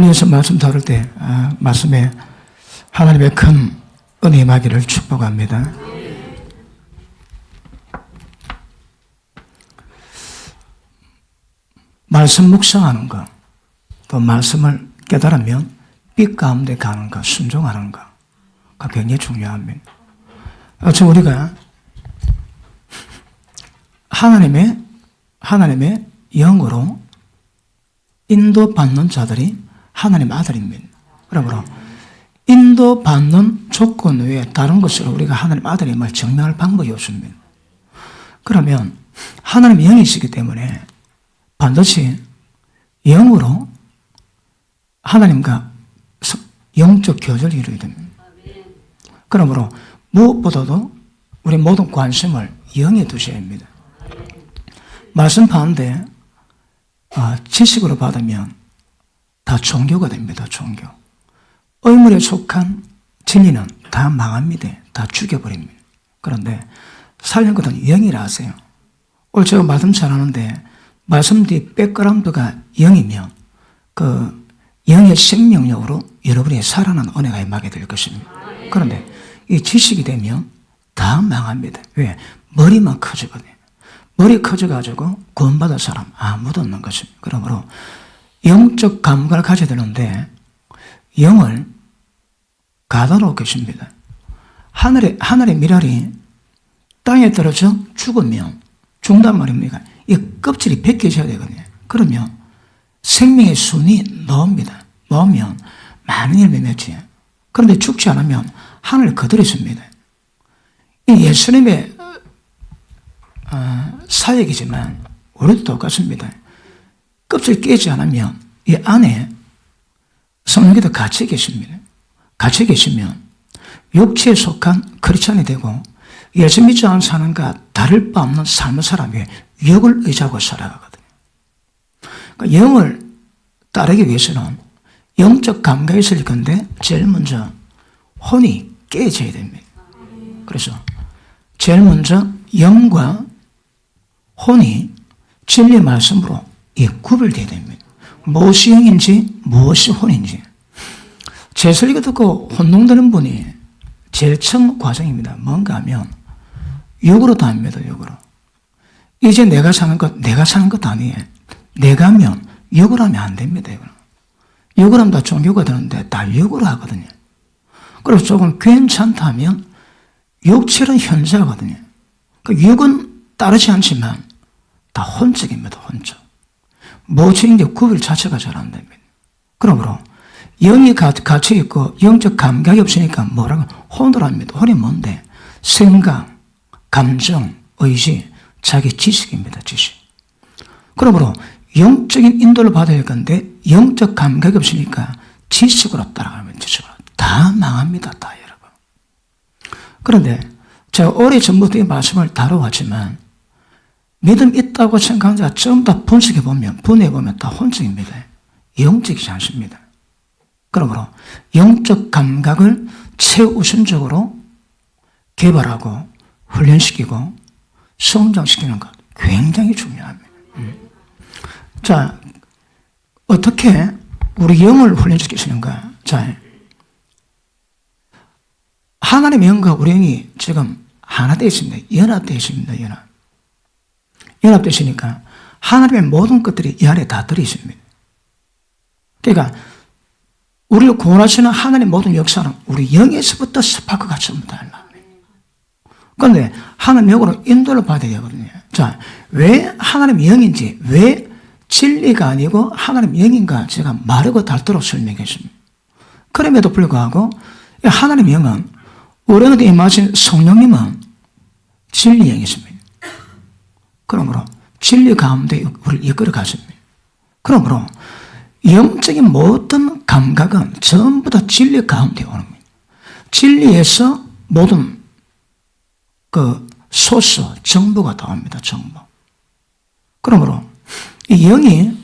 자리에서 말씀 다룰 때 말씀에 하나님의 큰 은혜 임하기를 축복합니다. 말씀 묵상하는 것, 또 말씀을 깨달으면 빛 가운데 가는 것, 순종하는 것가 굉장히 중요합니다. 어쩌면 우리가 하나님의 영으로 인도받는 자들이 하나님의 아들입니다. 그러므로 인도받는 조건 외에 다른 것으로 우리가 하나님의 아들임을 증명할 방법이 없습니다. 그러면 하나님의 영이시기 때문에 반드시 영으로 하나님과 영적 교제를 이루어야 됩니다. 그러므로 무엇보다도 우리 모든 관심을 영에 두셔야 합니다. 말씀 파는데 지식으로 받으면 다 종교가 됩니다. 종교. 의문에 속한 진리는 다 망합니다. 다 죽여버립니다. 그런데 살린 것은 영이라 하세요. 오늘 제가 말씀 잘하는데 말씀 뒤 백그라운드가 영이면 그 영의 생명력으로 여러분이 살아나는 은혜가 임하게 될 것입니다. 그런데 이 지식이 되면 다 망합니다. 왜? 머리만 커지거든요. 머리 커져가지고 구원받을 사람 아무도 없는 것입니다. 그러므로 영적 감각을 가져야 되는데 영을 가둬놓고 계십니다. 하늘의 미랄이 땅에 떨어져 죽으면 죽는단 말입니까? 이 껍질이 벗겨져야 되거든요. 그러면 생명의 순이 나옵니다. 나오면 많은 열매 맺지. 그런데 죽지 않으면 하늘 그대로 있습니다. 이 예수님의 사역이지만 우리도 똑같습니다. 껍질 깨지 않으면 이 안에 성령께서 같이 계십니다. 같이 계시면 육체에 속한 크리스찬이 되고 예수 믿지 않는 사람과 다를 바 없는 삶을 살아가며 육을 의지하고 살아가거든요. 그러니까 영을 따르기 위해서는 영적 감각이 있을 건데 제일 먼저 혼이 깨져야 됩니다. 그래서 제일 먼저 영과 혼이 진리 말씀으로 구별되어야 됩니다. 무엇이 영인지 무엇이 혼인지. 제 설교 듣고 혼동되는 분이 제일 처음 과정입니다. 뭔가 하면 육으로도 합니다. 육으로. 이제 내가 사는 것 아니에요. 내가 하면 육으로 하면 안 됩니다. 육으로 하면 다 종교가 되는데 다 육으로 하거든요. 그래서 조금 괜찮다 하면 육체는 현재하거든요. 그 육은 따르지 않지만 다 혼적입니다. 혼적. 무엇인 게 구별 자체가 잘 안 됩니다. 그러므로 영이 갇혀 있고 영적 감각이 없으니까 뭐라고 혼으로 합니다. 혼이 뭔데? 생각, 감정, 의지, 자기 지식입니다. 지식. 그러므로 영적인 인도를 받아야 할 건데 영적 감각이 없으니까 지식으로 따라가면 지식으로 다 망합니다. 다 여러분. 그런데 제가 오래전부터 이 말씀을 다뤄왔지만 믿음 있다고 생각하는 자가 전부 다 분해해보면 다 혼적입니다. 영적이지 않습니다. 그러므로 영적 감각을 최우선적으로 개발하고 훈련시키고 성장시키는 것 굉장히 중요합니다. 자, 어떻게 우리 영을 훈련시키시는가? 자, 하나님의 영과 우리 영이 지금 하나 되어 있습니다. 연합되어 있습니다. 연합되어 있으니까 하나님의 모든 것들이 이 안에 다 들어있습니다. 그러니까 우리를 구원하시는 하나님의 모든 역사는 우리 영에서부터 스파크가 전부 다 나옵니다. 그런데 하나님 영으로 인도를 받아야 되거든요. 자, 왜 하나님 영인지, 왜 진리가 아니고 하나님 영인가 제가 마르고 닳도록 설명했습니다. 그럼에도 불구하고 하나님 영은 우리에게 임하신 성령님은 진리 영이십니다. 그러므로 진리 가운데 우리를 이끌어 가십니다. 그러므로 영적인 모든 감각은 전부 다 진리 가운데 오는 겁니다. 진리에서 모든 그 소스, 정보가 나옵니다. 정보. 그러므로 이 영이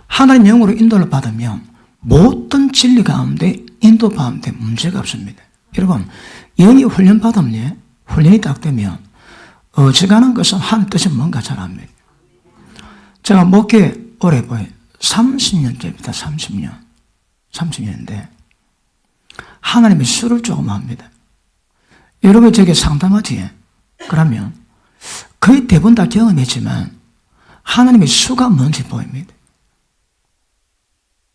하나님 영으로 인도를 받으면 모든 진리 가운데 인도받는데 문제가 없습니다. 여러분, 영이 훈련받으면 훈련이 딱 되면 어지간한 것은 하는 뜻이 뭔가 잘 압니다. 제가 목회 오래 30년째입니다. 30년인데 하나님이 수를 조금 합니다. 여러분 저게 상담하지? 그러면 거의 대부분 다 경험했지만 하나님의 수가 뭔지 보입니다.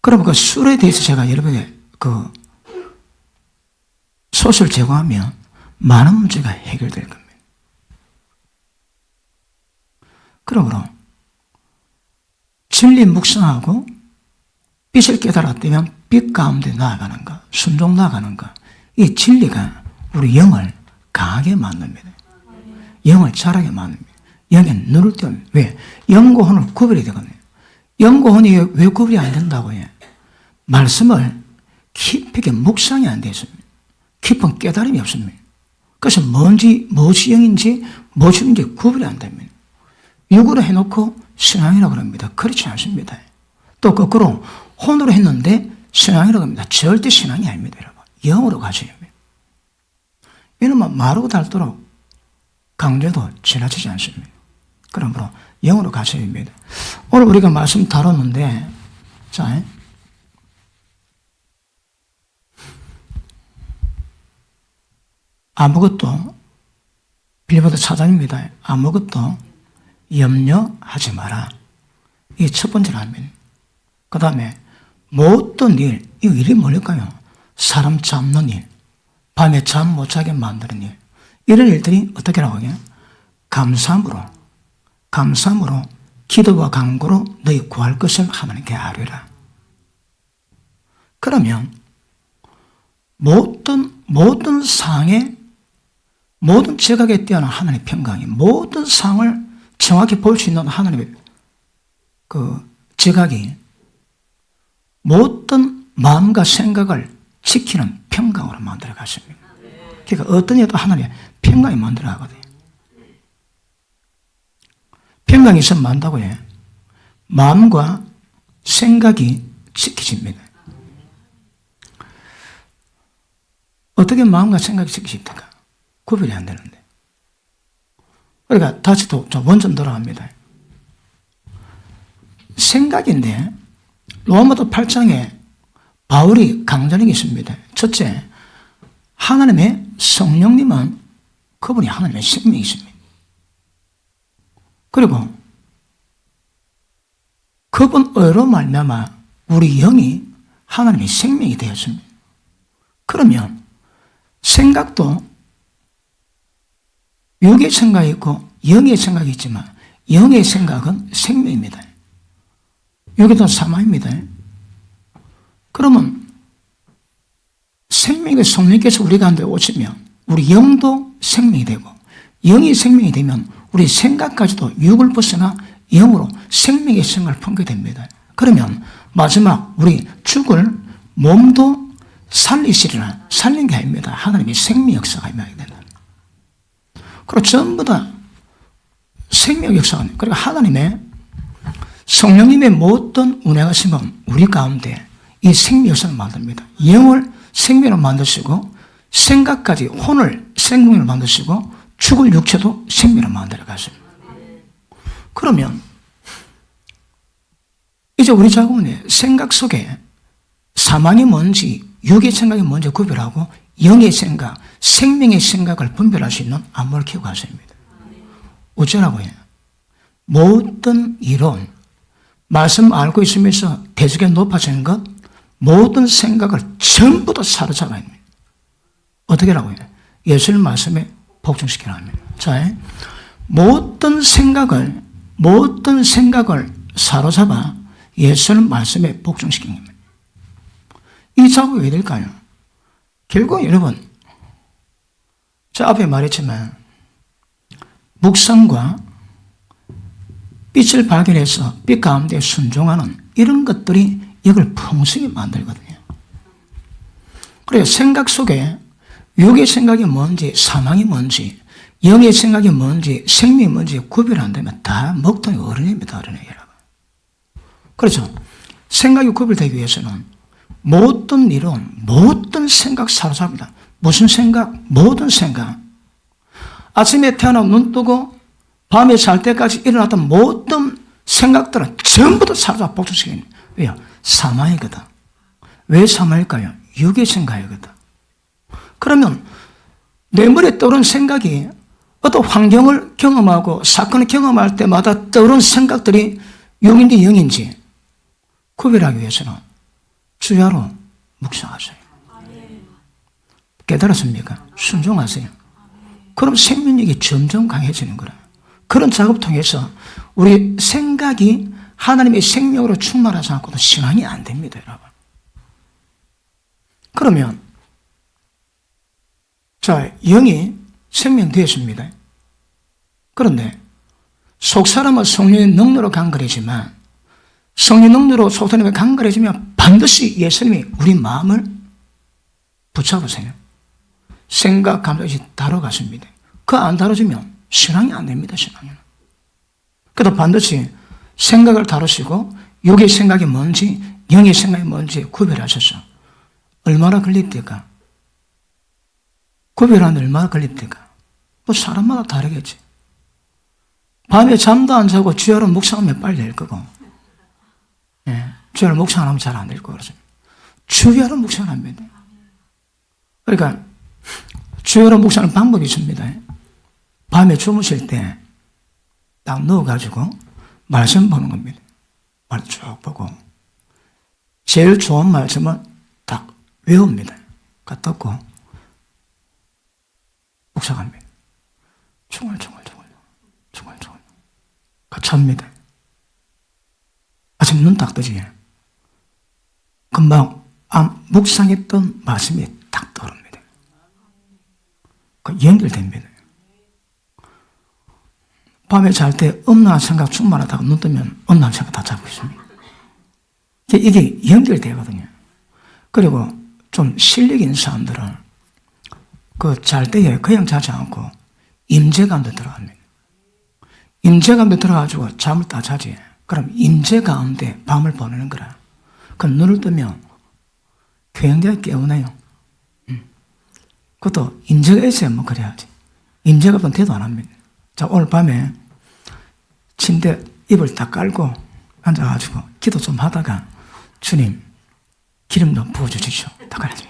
그러면 그 수에 대해서 제가 여러분에게 그 소스를 제공하면 많은 문제가 해결될 겁니다. 그러므로 진리 묵상하고 빛을 깨달았다면 빛 가운데 나아가는가, 순종 나아가는가, 이 진리가 우리 영을 강하게 만듭니다. 영을 자라게 만듭니다. 영에 눈을 띄웁니다. 왜? 영과 혼을 구별이 되거든요. 영과 혼이 왜 구별이 안 된다고 해요? 말씀을 깊이 있게 묵상이 안 되어 있습니다. 깊은 깨달음이 없습니다. 그래서 무엇이 영인지 무엇이 영인지 구별이 안 됩니다. 육으로 해놓고 신앙이라고 합니다. 그렇지 않습니다. 또 거꾸로 혼으로 했는데 신앙이라고 합니다. 절대 신앙이 아닙니다. 여러분. 영으로 가셔야 합니다. 이놈은 마르고 닳도록 강조도 지나치지 않습니다. 그러므로 영으로 가셔야 합니다. 오늘 우리가 말씀 다뤘는데, 자, 아무것도, 빌보드 차단입니다. 아무것도 염려하지 마라. 이게 첫 번째로 합니다. 그 다음에 모든 일, 이 일이 뭘까요? 사람 잡는 일, 밤에 잠 못 자게 만드는 일, 이런 일들이 어떻게 하라고 해요? 감사함으로 기도와 간구로 너희 구할 것을 하나님께 아뢰라. 그러면 모든 상에, 모든 지각에 뛰어난 하나님의 평강이, 모든 상을 정확히 볼 수 있는 하나님의 그 지각이 모든 마음과 생각을 지키는 평강으로 만들어 가십니다. 그러니까 어떤 일도 하나님의 평강이 만들어 가거든요. 평강이 있으면 만다고 해요. 마음과 생각이 지켜집니다. 어떻게 마음과 생각이 지켜집니까? 구별이 안 되는데. 그러니까 다시 또 원점 돌아갑니다. 생각인데 로마서 8장에 바울이 강조하는 게 있습니다. 첫째, 하나님의 성령님은 그분이 하나님의 생명이십니다. 그리고 그분으로 말미암아 우리 영이 하나님의 생명이 되었습니다. 그러면 생각도 육의 생각이 있고 영의 생각이 있지만 영의 생각은 생명입니다. 육에도 사망입니다. 그러면 생명의 성령께서 우리 가운데 오시면 우리 영도 생명이 되고 영이 생명이 되면 우리 생각까지도 육을 벗어나 영으로 생명의 생각을 품게 됩니다. 그러면 마지막 우리 죽을 몸도 살리시리라. 살린 게 아닙니다. 하나님의 생명 역사가 임하게 된다. 그리고 전부 다 생명 역사가, 그리고 하나님의 성령님의 모든 운행하심은 우리 가운데 이 생명 역사를 만듭니다. 영을 생명으로 만드시고 생각까지 혼을 생명으로 만드시고 죽을 육체도 생명으로 만들어 가십니다. 그러면 이제 우리 자꾸는 생각 속에 사망이 뭔지 육의 생각이 뭔지 구별하고 영의 생각, 생명의 생각을 분별할 수 있는 안목을 키우고 가십니다. 어쩌라고 해요? 모든 이론, 말씀 알고 있으면서 대적에 높아지는 것, 모든 생각을 전부 다 사로잡아야 합니다. 어떻게 하라고 해요? 예수님 말씀에 복종시키라 합니다. 자, 모든 생각을 사로잡아 예수님 말씀에 복종시키는 겁니다. 이 작업이 왜 될까요? 결국 여러분, 저 앞에 말했지만 묵상과 빛을 발견해서 빛 가운데 순종하는 이런 것들이 이걸 풍성히 만들거든요. 그래서 생각 속에 육의 생각이 뭔지, 사망이 뭔지, 영의 생각이 뭔지, 생명이 뭔지 구별 안 되면 다 먹통이 어른입니다. 어른이 여러분. 그렇죠. 생각이 구별되기 위해서는 모든 이론, 모든 생각 사로잡니다. 무슨 생각? 모든 생각. 아침에 태어나 눈 뜨고 밤에 잘 때까지 일어났던 모든 생각들은 전부 다 사로잡아 복종시킵니다. 왜요? 사망이거든. 왜 사망일까요? 육의 생각이거든. 그러면 내 머리에 떠오르는 생각이 어떤 환경을 경험하고 사건을 경험할 때마다 떠오르는 생각들이 육인지 영인지 구별하기 위해서는 주야로 묵상하세요. 깨달았습니까? 순종하세요. 그럼 생명력이 점점 강해지는 거라. 그런 작업 통해서 우리 생각이 하나님의 생명으로 충만하지 않고도 신앙이 안 됩니다, 여러분. 그러면 자, 영이 생명되었습니다. 그런데 속사람은 성령의 능력으로 강건해지만 성령 능력으로 속사람이 강건해지면 반드시 예수님이 우리 마음을 붙잡으세요. 생각, 감정이 다뤄갔습니다. 그거 안 다뤄지면 신앙이 안 됩니다, 신앙은. 그래도 반드시 생각을 다루시고 육의 생각이 뭔지 영의 생각이 뭔지 구별하셔서 얼마나 걸립니까? 구별하는데 얼마나 걸립니까? 뭐 사람마다 다르겠지. 밤에 잠도 안 자고 주야로 묵상하면 빨리 될 거고, 주야로 묵상 안 하면 잘 안 될 거고 그렇습니다. 주야로 묵상합니다. 그러니까 주야로 묵상하는 방법이 있습니다. 밤에 주무실 때 딱 누워가지고 말씀 보는 겁니다. 말씀 쭉 보고 제일 좋은 말씀은 딱 외웁니다. 갖다 놓고 묵상합니다. 중얼중얼 같이 합니다. 아침 눈 딱 뜨지. 금방 묵상했던 말씀이 딱 떠오릅니다. 연결됩니다. 밤에 잘 때 엄나한 생각 충만하다가 눈 뜨면 엄나한 생각 다 잡고 있습니다. 이게 연결되거든요. 그리고 좀 실력 있는 사람들은 그 잘 때에 그냥 자지 않고 임재감도 들어갑니다. 임재감도 들어가지고 잠을 딱 자지. 그럼 임재 가운데 밤을 보내는 거라. 그럼 눈을 뜨면 굉장히 개운해요. 그것도 임재가 있어야 뭐 그래야지. 임재가 없으면 대도 안 합니다. 자, 오늘 밤에 침대 이불 딱 깔고 앉아가지고 기도 좀 하다가 주님 기름 좀 부어주십시오. 딱 그러죠.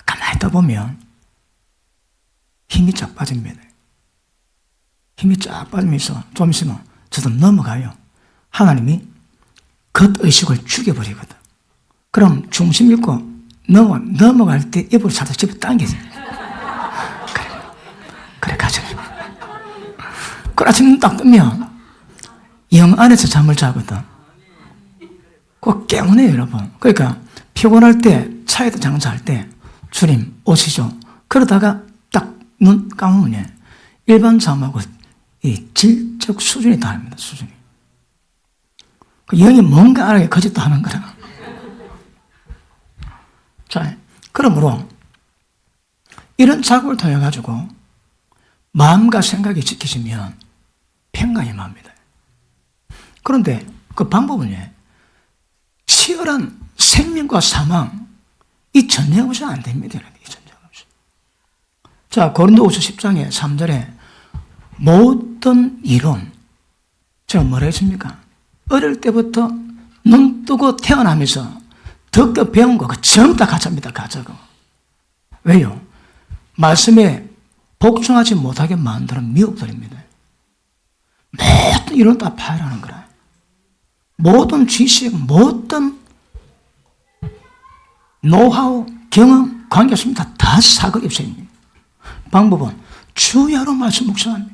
가만히 있다 보면 힘이 쫙 빠집니다. 힘이 쫙 빠지면서 좀 있으면 저도 넘어가요. 하나님이 겉의식을 죽여버리거든. 그럼 중심 잃고 넘어갈 때 이불을 살짝 집에 당기지. 그래 가자. 그 아침 딱 뜨면 영 안에서 잠을 자거든. 꼭 깨우네요, 여러분. 그러니까 피곤할 때 차에도 장사할 때 주님 오시죠. 그러다가 딱 눈 감으면 일반 잠하고 이 질적 수준이 다릅니다. 수준이. 그 영이 뭔가 알아야 거짓도 하는 거라. 자, 그러므로 이런 작업을 통해 가지고 마음과 생각이 지키시면 평강이 맙니다. 그런데 그 방법은요, 치열한 생명과 사망, 이 전쟁 없이는 안 됩니다. 이 전쟁 없이. 자, 고린도후서 10장에 3절에 모든 이론, 제가 뭐라 했습니까? 어릴 때부터 눈 뜨고 태어나면서 듣고 배운 거, 그 전부 다 가짜입니다. 가짜고. 왜요? 말씀에 복종하지 못하게 만드는 미혹들입니다. 모든 이론 다 파열하는 거라. 모든 지식, 모든 노하우, 경험, 관계 없습니다. 다 사극 입술입니다. 방법은 주야로 말씀 묵상합니다.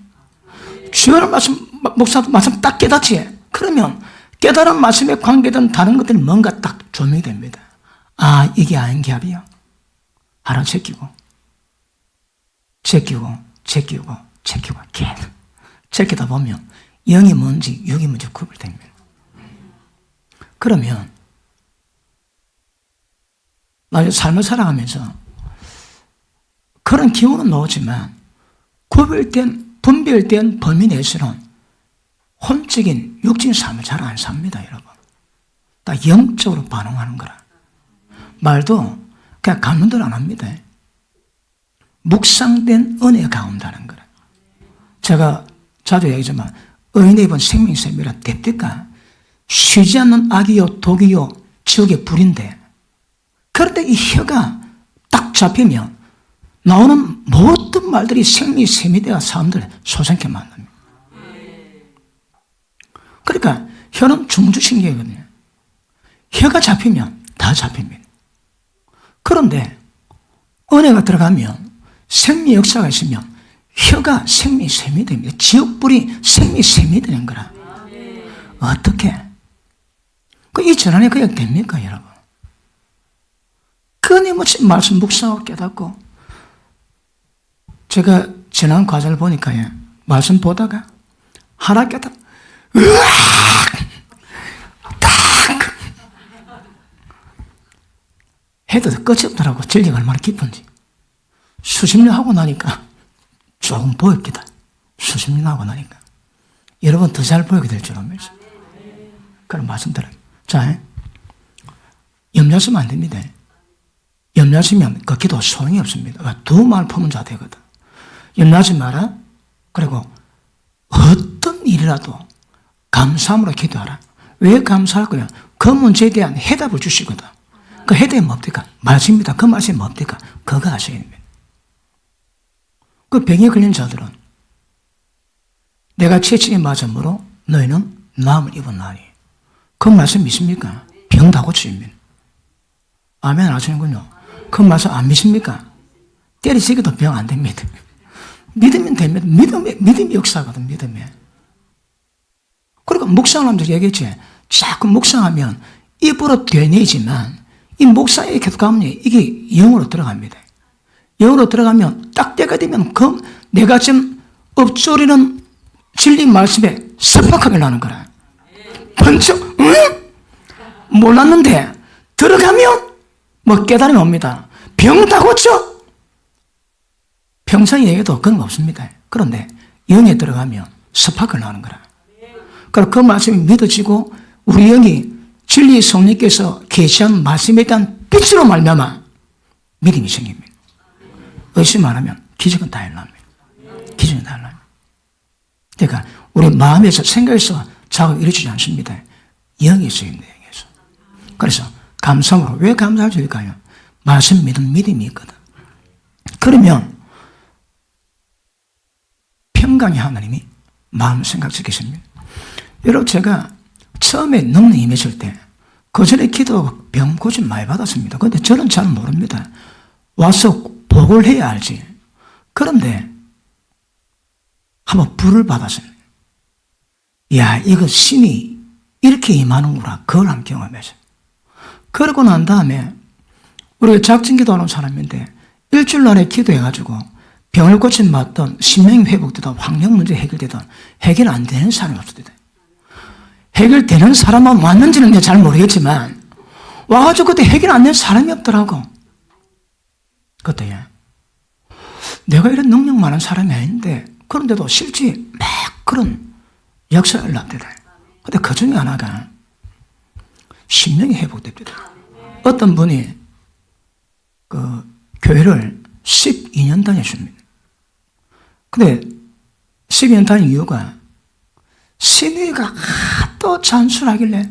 주야로 말씀 딱 깨닫지. 그러면 깨달은 말씀에 관계된 다른 것들이 뭔가 딱 조명이 됩니다. 아, 이게 아닌 겹이요. 하나 제끼고 계속 제끼다 보면 영이 뭔지 육이 뭔지 구별됩니다. 그러면 나중에 삶을 살아가면서 그런 기운은 나오지만 분별된 범위 내에서는 혼적인 육적인 삶을 잘 안 삽니다, 여러분. 다 영적으로 반응하는 거라. 말도 그냥 감론대로 안 합니다. 묵상된 은혜가 강한다는 거라. 제가 자주 얘기하지만 의인의 입은 생명샘이라 대뜻가 쉬지 않는 악이요 독이요 지옥의 불인데, 그런데 이 혀가 딱 잡히면 나오는 모든 말들이 생리 세미대가 사람들을 소생케 만듭니다. 그러니까 혀는 중주신경이거든요. 혀가 잡히면 다 잡힙니다. 그런데 은혜가 들어가면 생리 역사가 있으면 혀가 생리샘이 됩니다. 지옥불이 생리샘이 되는 거라. 어떻게? 이 전환이 그냥 됩니까, 여러분? 끊임없이 말씀 묵상하고 깨닫고, 제가 지난 과정을 보니까요, 말씀 보다가 하나 깨닫, 으악! 딱! 해도 끝이 없더라고. 진리가 얼마나 깊은지. 수십 년 하고 나니까 조금 보입니다. 수십 년 하고 나니까. 여러분 더 잘 보이게 될 줄 알면서. 그런 말씀 드려요. 자, 염려하시면 안 됩니다. 염려하시면 그 기도 소용이 없습니다. 두 말 품은 자 되거든. 염려하지 마라. 그리고 어떤 일이라도 감사함으로 기도하라. 왜 감사할 거야? 그 문제에 대한 해답을 주시거든. 그 해답이 뭡니까? 말씀입니다. 그 말씀이 뭡니까? 그거 아셔야 됩니다. 그 병에 걸린 자들은 내가 채찍에 맞음으로 너희는 나음을 입었나니. 그 말씀 믿습니까? 병 다 고쳐집니다. 아멘 안 하시는군요. 그 말씀 안 믿습니까? 때리시기도 병 안 됩니다. 믿으면 됩니다. 믿음이 역사거든, 믿음이. 그러니까 묵상하면서 얘기했지. 자꾸 묵상하면 입으로 되뇌지만 이 묵상에 계속 가면 이게 영으로 들어갑니다. 영으로 들어가면 딱 때가 되면 내가 지금 엎조리는 진리 말씀에 섭박하게 나는 거라. 번쩍, 응? 몰랐는데 들어가면 뭐 깨달음이 옵니다. 병 다 고쳐. 평생 얘기도 그런 거 없습니다. 그런데 영에 들어가면 섭박을 나는 거라. 그래서 그 말씀이 믿어지고 우리 영이 진리 성령께서 계시한 말씀에 대한 빛으로 말미암아 믿음이 생깁니다. 의심 안 하면 기적은 다 일어납니다. 기적은 다 일어납니다. 그러니까 우리 마음에서 생각에서 작업이 이루어지지 않습니다. 영에서 있는 영에서. 그래서 감사함으로 왜 감사할 수 있을까요? 말씀 믿음 믿음이 있거든. 그러면 평강의 하나님이 마음 생각 지키십니다. 여러분 제가 처음에 능력이 임했을 때 그 전에 기도 병 고침 많이 받았습니다. 그런데 저는 잘 모릅니다. 와서 복을 해야 알지. 그런데 한번 불을 받았어요. 야, 이거 신이 이렇게 임하는구나. 그걸 한 경험했어요. 그러고 난 다음에 우리가 작정기도하는 사람인데 일주일 안에 기도해가지고 병을 고침 맞던 신명이 회복되던 환경 문제 해결되던 해결 안 되는 사람이 없었대요. 해결되는 사람만 왔는지는 잘 모르겠지만 와가지고 그때 해결 안 되는 사람이 없더라고. 그때 내가 이런 능력 많은 사람이 아닌데 그런데도 실제 막 그런 역사가 일어났대요. 근데 그 중에 하나가 신명이 회복됩니다. 어떤 분이 그 교회를 12년 다녔습니다. 근데 12년 다닌 이유가 신의가 하도 잔술하길래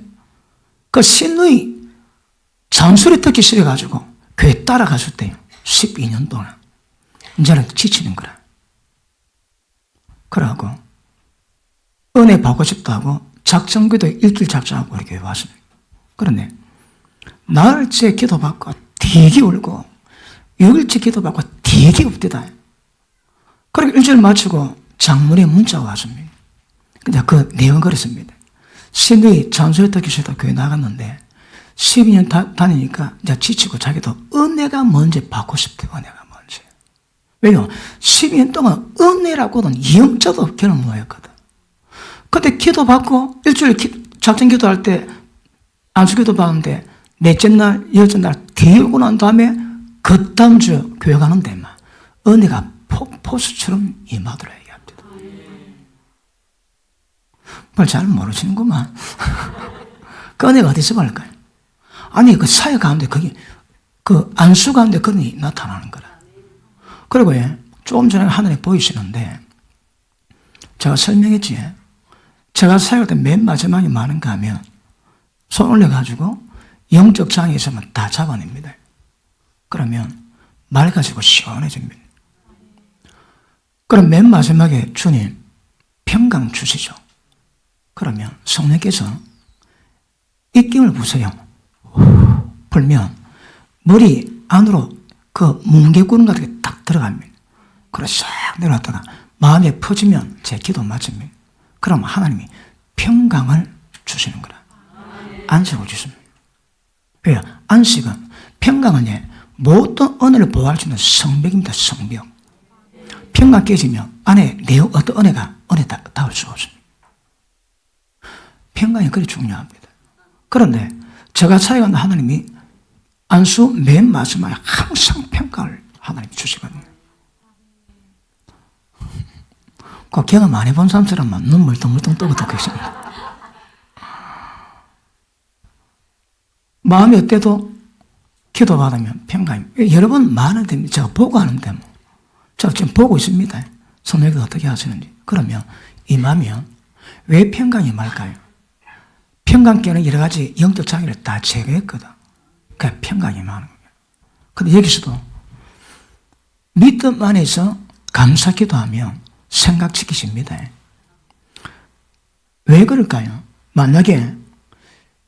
그 신의 잔술이 듣기 싫어가지고 교회 따라갔을 때요. 12년 동안. 이제는 지치는 거라. 그러고 은혜 받고 싶다고 작정기도 일주일 작정하고 우리 교회 왔습니다. 그런데 나흘째 기도받고 되게 울고 6일째 기도받고 되게 웁디다. 그렇게 일주일 마치고 장문의 문자가 왔습니다. 근데 그 내용은 그렇습니다. 신의 잔소리 듣기 싫다 교회 나갔는데 12년 다니니까 이제 지치고 자기도 은혜가 뭔지 받고 싶대. 은혜가 뭔지. 왜요? 12년 동안 은혜라고는 영자도 경험 못했거든. 근데 기도받고 일주일 작정 기도할 때 안수기도 받는데 넷째 날, 여섯째 날 되고 난 다음에 그 다음 주 교회 가는데 막 은혜가 폭포수처럼 임하더라 얘기합니다. 뭘 잘 모르시는구만. 그 은혜가 어디서 갈까요? 아니 그 사회 가운데 거기 그 안수 가운데 그런 나타나는 거라. 그리고 조금 전에 하늘에 보이시는데 제가 설명했지. 제가 사역할 때 맨 마지막에 많은가 하면 손 올려가지고 영적 장애 있으면 다 잡아냅니다. 그러면 맑아지고 시원해집니다. 그럼 맨 마지막에 주님 평강 주시죠. 그러면 성령께서 입김을 부세요. 불면 머리 안으로 그 뭉게구름 같은 게 딱 들어갑니다. 그래서 싹 내려왔다가 마음에 퍼지면 제 기도 맞습니다. 그럼 하나님이 평강을 주시는 거라. 안식을 주십니다. 왜요? 안식은 평강은 모든 은혜를 보호할 수 있는 성벽입니다. 성벽. 평강 깨지면 안에 내용 어떤 은혜가 은혜 닿을 수 없습니다. 평강이 그리 중요합니다. 그런데 제가 차이가 나 하나님이 안수 맨 마지막에 항상 평강을 하나님이 주시거든요. 그 경험 많이 본 사람처럼 눈물 덩물덩 떠고 듣고 있습니다. 마음이 어때도 기도받으면 평강이 여러 번 많은데 제가 보고 하는데 제가 지금 보고 있습니다. 성령께서 어떻게 하시는지. 그러면 임하면 왜 평강이 말까요? 평강 깨는 여러 가지 영적 장애를 다 제거했거든. 그러니까 평강이 많은 거예요. 근데 여기서도 믿음 안에서 감사 기도하면 생각 지키십니다. 왜 그럴까요? 만약에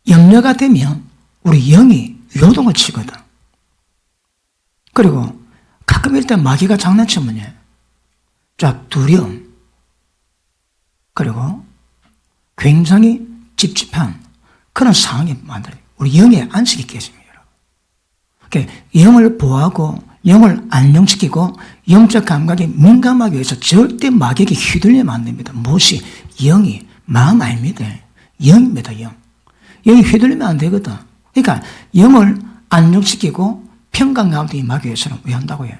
염려가 되면 우리 영이 요동을 치거든. 그리고 가끔 일단 마귀가 장난치면요. 쫙 두려움. 그리고 굉장히 찝찝한 그런 상황이 만들어요. 우리 영의 안식이 깨집니다. 그러니까 영을 보호하고 영을 안정시키고 영적 감각에 민감하기 위해서 절대 마귀에게 휘둘리면 안 됩니다. 무엇이? 영이 마음 아닙니다. 영입니다. 영. 영이 휘둘리면 안 되거든. 그러니까 영을 안정시키고 평강 가운데 임하기 위해서는 왜 한다고요?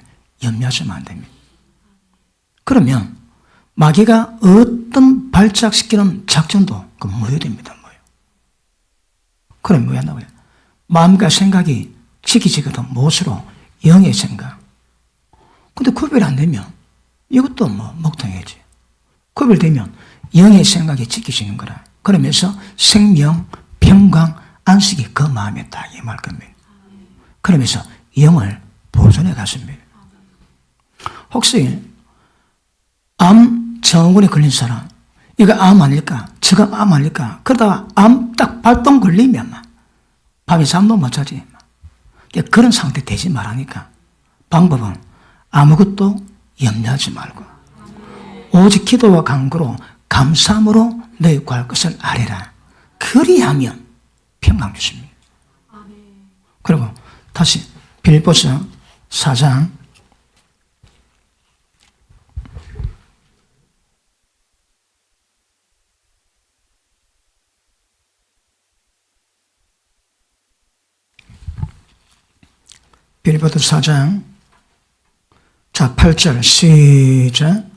염려하시면 안 됩니다. 그러면 마귀가 어떤 발작시키는 작전도 무효됩니다. 그럼 왜 한다고요? 마음과 생각이 지키지거든. 무엇으로? 영의 생각. 근데 구별 안 되면 이것도 먹통이지. 구별되면 영의 생각이 지키시는 거라. 그러면서 생명, 평강, 안식이 그 마음에 딱 임할 겁니다. 그러면서 영을 보존해 갔습니다. 혹시 암 증후군에 걸린 사람, 이거 암 아닐까? 저거 암 아닐까? 그러다가 암 딱 발동 걸리면 밤에 잠도 못 자지. 그런 상태 되지 말라니까. 방법은 아무것도 염려하지 말고 오직 기도와 간구로 감사함으로 너희 구할 것을 아뢰라. 그리하면 평강 주십니다. 그리고 다시 빌립보서 4장 빌립보서 4장 자 8절 시작.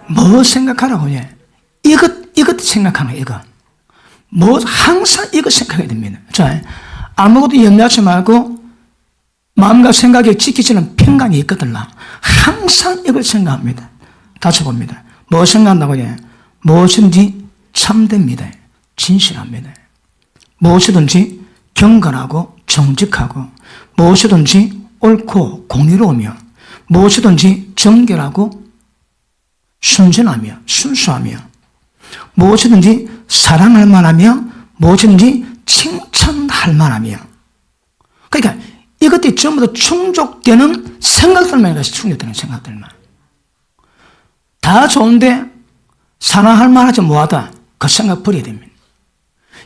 뭐 생각하라고 해? 이것 생각하는 이거. 항상 이것 생각해야 됩니다. 자, 아무것도 염려하지 말고 마음과 생각에 지키지는 평강이 있거든요. 항상 이걸 생각합니다. 다시 봅니다. 뭐 생각한다고 해? 무엇인지 참됩니다. 진실합니다. 무엇이든지 경건하고 정직하고 무엇이든지 옳고 공의로우며 무엇이든지 정결하고 순전하며 순수하며 무엇이든지 사랑할 만하며 무엇이든지 칭찬할 만하며 그러니까 이것들이 전부 다 충족되는 생각들만 가서 충족되는 생각들만 다 좋은데 사랑할 만하지 뭐하다 그 생각 버려야 됩니다.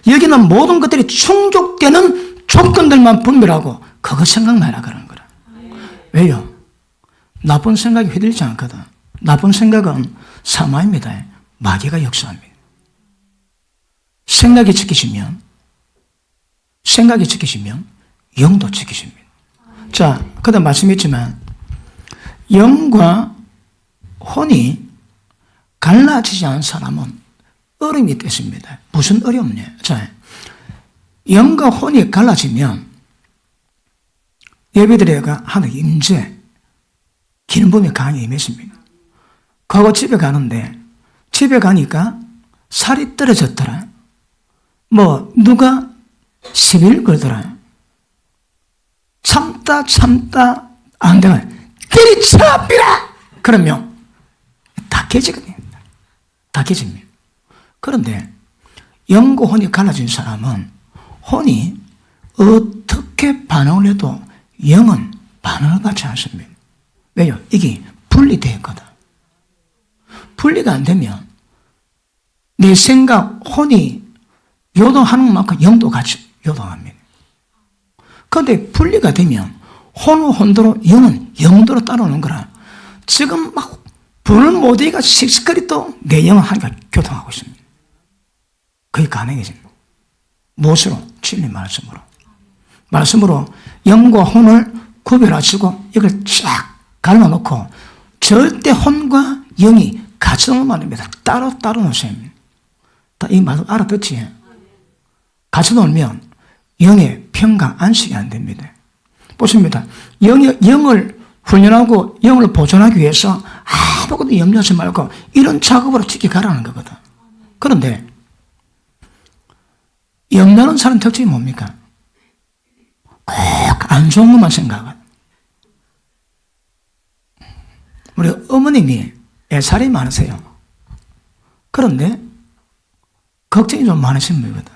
여기는 모든 것들이 충족되는 조건들만 분별하고 그거 생각만 해라 그러는 거라. 왜요? 나쁜 생각이 휘둘리지 않거든. 나쁜 생각은 사마입니다. 마귀가 역사합니다. 생각이 지키시면 영도 지키십니다. 자, 그다음 말씀했지만 영과 혼이 갈라지지 않은 사람은 어려움이 있겠습니다. 무슨 어려움이냐? 자, 영과 혼이 갈라지면 예배드려가 하는 임재, 기름부음이 강하게 임했습니다. 그하고 집에 가는데 집에 가니까 살이 떨어졌더라. 뭐 누가 시비를 걸더라. 참다 안 되면 때리쳐비라 그러면 다 깨지거든요. 다 깨집니다. 그런데 영과 혼이 갈라진 사람은 혼이 어떻게 반응을 해도 영은 반응을 받지 않습니다. 왜요? 이게 분리되어 있거든. 분리가 안 되면 내 생각, 혼이 요동하는 만큼 영도 같이 요동합니다. 그런데 분리가 되면 혼은 혼도로 영은 영도로 따라오는 거라. 지금 막 불을 못 이기가 씩씩거리 또 내 영은 하니까 교통하고 있습니다. 그게 가능해집니다. 무엇으로? 진리 말씀으로. 말씀으로 영과 혼을 구별하시고 이걸 쫙 갈라놓고 절대 혼과 영이 같이 놀면 안 됩니다. 따로 놓으셔야 합니다. 이 말씀 알아듣지? 같이 놀면 영의 평강, 안식이 안 됩니다. 보십니다. 영을 훈련하고 영을 보존하기 위해서 아무것도 염려하지 말고 이런 작업으로 지키 가라는 거거든. 그런데 염려하는 사람 특징이 뭡니까? 꼭 안 좋은 것만 생각하고. 우리 어머님이 애살이 많으세요. 그런데 걱정이 좀 많으신 분이거든.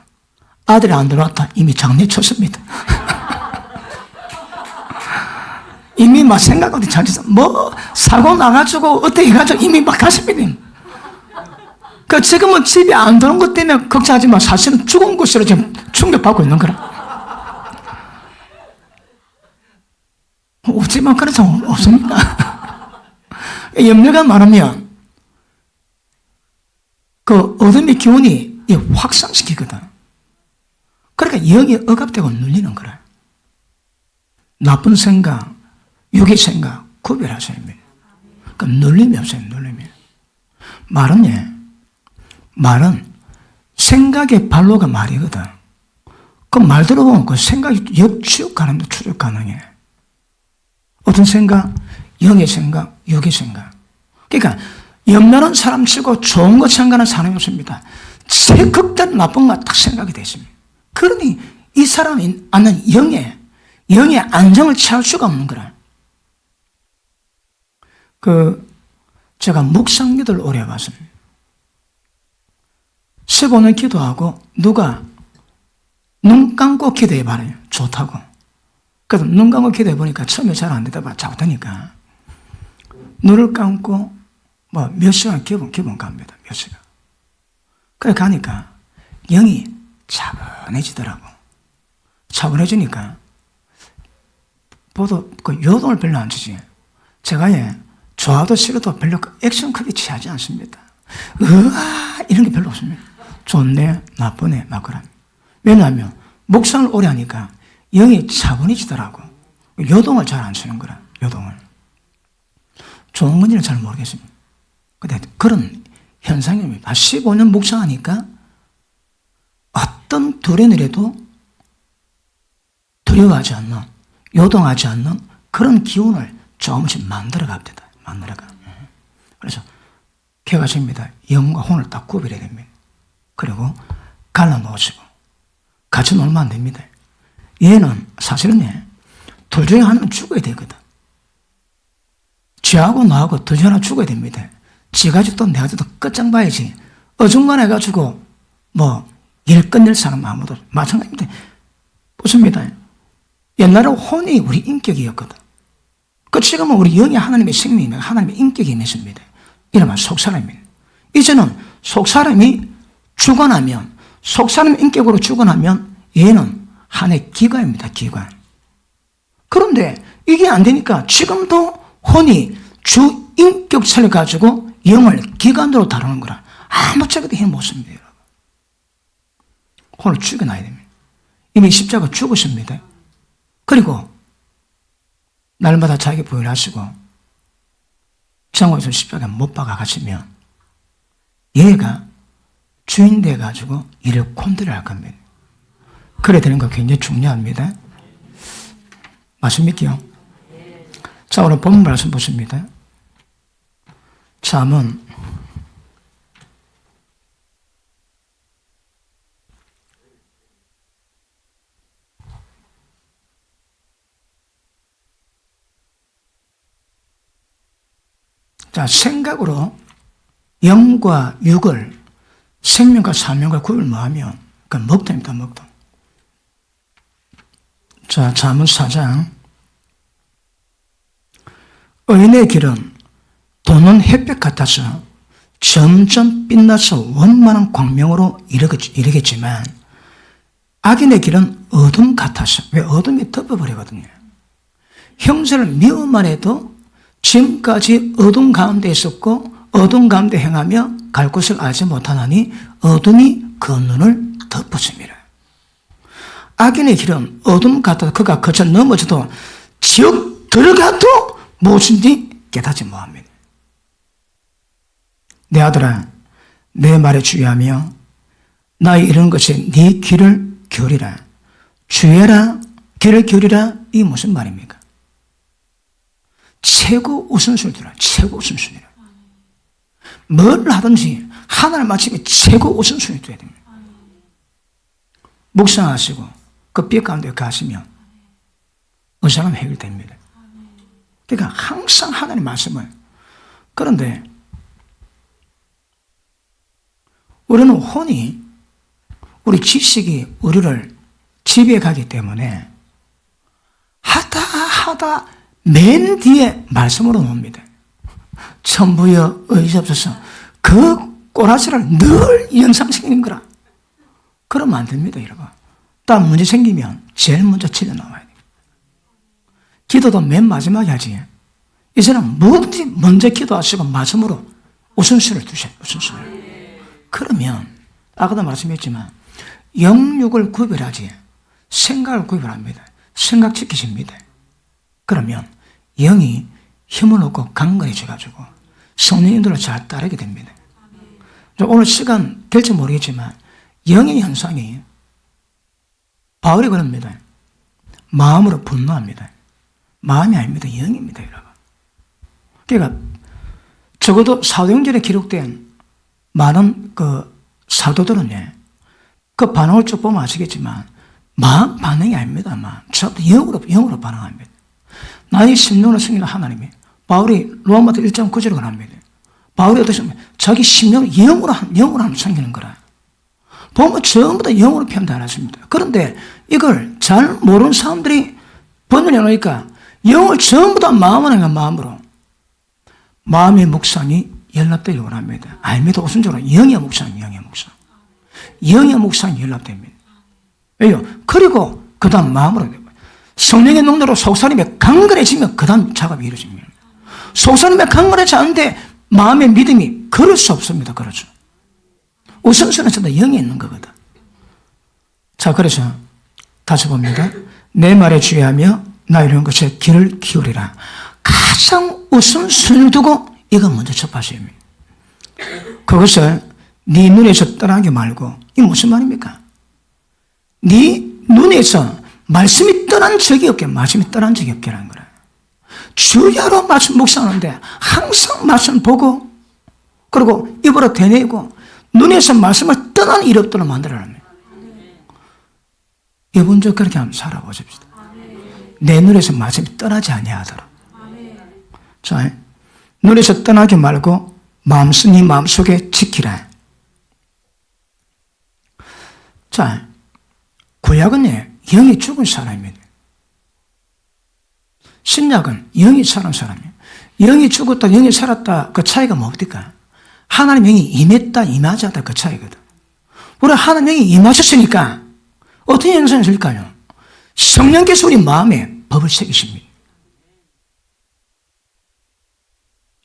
아들이 안 들어왔다. 이미 장례 쳤습니다. 이미 막 생각하고 자기서 뭐 사고 나가지고 어떻게 해가지고 이미 막 갔습니다. 그 지금은 집에 안 들어온 것 때문에 걱정하지 마. 사실은 죽은 것으로 지금 충격받고 있는 거라. 없지만 그런 상황 없습니까? 염려가 많으면 그 어둠의 기운이 확산시키거든. 그러니까 영이 억압되고 눌리는 거라. 나쁜 생각, 육의 생각 구별하셔야 합니다. 그러니까 눌림이 없어요. 눌림이. 말은 생각의 발로가 말이거든. 그 말 들어보면 그 생각이 역추적 가능도 추적 가능해. 어떤 생각? 영의 생각, 육의 생각. 그러니까 염려하는 사람 치고 좋은 것 생각하는 사람이 없습니다. 제 극단 나쁜 것 딱 생각이 되십니다. 그러니 이 사람이 아는 영의 안정을 취할 수가 없는 거라. 제가 묵상기도를 오래 해봤습니다. 15년 기도하고 누가 눈 감고 기도해 봐요. 좋다고. 그래서 눈 감고 기도해 보니까 처음에 잘 안 되다가 자꾸 되니까 눈을 감고 뭐 몇 시간 기분 갑니다. 몇 시간. 그래 가니까 영이 차분해지더라고. 차분해지니까 보도 그 요동을 별로 안 주지. 제가 좋아도 싫어도 별로 액션 크게 취하지 않습니다. 이런 게 별로 없습니다. 좋네, 나쁘네, 막 그런. 왜냐하면 묵상을 오래 하니까 영이 차분해지더라고. 요동을 잘 안 쓰는 거라. 요동을. 좋은 건지는 잘 모르겠습니다. 근데 그런 현상입니다. 15년 묵상하니까 어떤 두려움이라도 두려워하지 않는, 요동하지 않는 그런 기운을 조금씩 만들어갑니다. 그래서 개가십니다. 영과 혼을 딱 구별해야 됩니다. 그리고 갈라놓으시고 같이 놀면 안 됩니다. 얘는 사실은 둘 중에 하나는 죽어야 되거든. 쥐하고 나하고 둘 중에 하나 죽어야 됩니다. 지 가지고 내 가지고 끝장 봐야지. 어중간해가지고 일 끝낼 사람 아무도 마찬가지입니다. 보십니다. 옛날에 혼이 우리 인격이었거든. 그 지금은 우리 영이 하나님의 생명이며 하나님의 인격이 있습니다. 이러면 속사람입니다. 이제는 속사람이 죽어나면, 속사람 인격으로 죽어나면 얘는 하나의 기관입니다. 기관. 그런데 이게 안 되니까 지금도 혼이 주 인격체를 가지고 영을 기관으로 다루는 거라. 아무짝에도 힘 못 씁니다. 여러분. 혼을 죽여놔야 됩니다. 이미 십자가 죽으십니다. 그리고 날마다 자기 부인하시고 장고에서 십자가에 못 박아 가시면 얘가 주인 돼가지고 이를 콘드를 할 겁니다. 그래야 되는 거 굉장히 중요합니다. 맞습니까? 자, 오늘 본문 말씀 보십니다. 잠언 '생각으로 영과 육을 생명과 사명과 구별 뭐하면 그건 먹통입니다. 먹통. 자, 잠언 4장 의인의 길은 도는 햇볕 같아서 점점 빛나서 원만한 광명으로 이르겠지만 악인의 길은 어둠 같아서, 왜 어둠이 덮어버리거든요. 형제를 미워만 해도 지금까지 어둠 가운데 있었고 어둠 가운데 행하며 갈 곳을 알지 못하나니 어둠이 그 눈을 덮었습니다. 악인의 길은 어둠 같아서 그가 거쳐 넘어져도 지옥 들어가도 무엇인지 깨닫지 못합니다. 내 아들아, 내 말에 주의하며 나의 이런 것에 네 귀를 기울이라. 주의하라, 귀를 기울이라. 이게 무슨 말입니까? 최고 우선순위를 두라. 최고 우선순위를. 뭘 하든지 하나님 말씀이 최고 우선순위를 둬야 됩니다. 묵상하시고 그 빛 가운데 가시면 의사는 해결됩니다. 그러니까 항상 하나님 말씀을. 그런데 우리는 혼이, 우리 지식이 우리를 지배하기 때문에 하다 맨 뒤에 말씀으로 놉니다. 천부여 의지없어서 그 꼬라지를 늘 연상시키는 거라. 그러면 안 됩니다, 여러분. 딱 문제 생기면 제일 먼저 치려 나와야 돼요. 기도도 맨 마지막에 하지. 이 사람 뭐든지 먼저 기도하시고 말씀으로 우선순위를 두셔요. 우선순위를. 그러면 아까도 말씀했지만 영육을 구별하지 생각을 구별합니다. 생각 지키십니다. 그러면 영이 힘을 얻고 강건해져가지고 성령님들을 잘 따르게 됩니다. 오늘 시간 될지 모르겠지만 영의 현상이 바울이 그럽니다. 마음으로 분노합니다. 마음이 아닙니다. 영입니다, 여러분. 그러니까 적어도 사도행전에 기록된 많은 그 사도들은 그 반응을 쭉 보면 아시겠지만 마음 반응이 아닙니다. 마음. 영으로 반응합니다. 나의 심령으로 승리는 하나님이. 바울이 로마서 1장 9절을 합니다. 바울이 어떻게 자기 심령을 영으로 하면 섬기는 거라. 보면 전부 다 영으로 표현되지 않았습니다. 그런데 이걸 잘 모르는 사람들이 번역해 놓으니까 영을 전부 다 마음으로 하는 마음으로. 마음의 묵상이 연락되려고 합니다. 아닙니다. 우선적으로 영의 묵상이 영의 묵상이 연락됩니다. 왜요? 그리고 그 다음 마음으로 되고 성령의 능력으로 속사람이 강건해지면 그 다음 작업이 이루어집니다. 속사람이 강건하지 않은데 마음의 믿음이 그럴 수 없습니다. 그렇죠. 우선순위는 영에 있는 거거든. 자, 그래서 다시 봅니다. 내 말에 주의하며 나 이런 것에 귀를 기울이라. 가장 우선순위를 두고 이거 먼저 접하셔야 합니다. 그것을 네 눈에서 떠나게 말고. 이게 무슨 말입니까? 네 눈에서 말씀이 떠난 적이 없게, 말씀이 떠난 적이 없게라는 거예요. 주야로 말씀 묵상하는데 항상 말씀 보고 그리고 입으로 되뇌고 눈에서 말씀을 떠난 일 없도록 만들어라는 거예요. 여러분도 그렇게 한번 살아보십시다. 내 눈에서 말씀이 떠나지 아니하도록. 자, 눈에서 떠나지 말고 네 마음속에 지키라. 자, 구약은 영이 죽은 사람입니다. 신약은 영이 사는 사람이에요. 영이 죽었다, 영이 살았다, 그 차이가 뭡니까? 하나님 영이 임했다, 임하지 않다, 그 차이거든. 우리 하나님 영이 임하셨으니까 어떤 현상이 있을까요? 성령께서 우리 마음에 법을 새기십니다.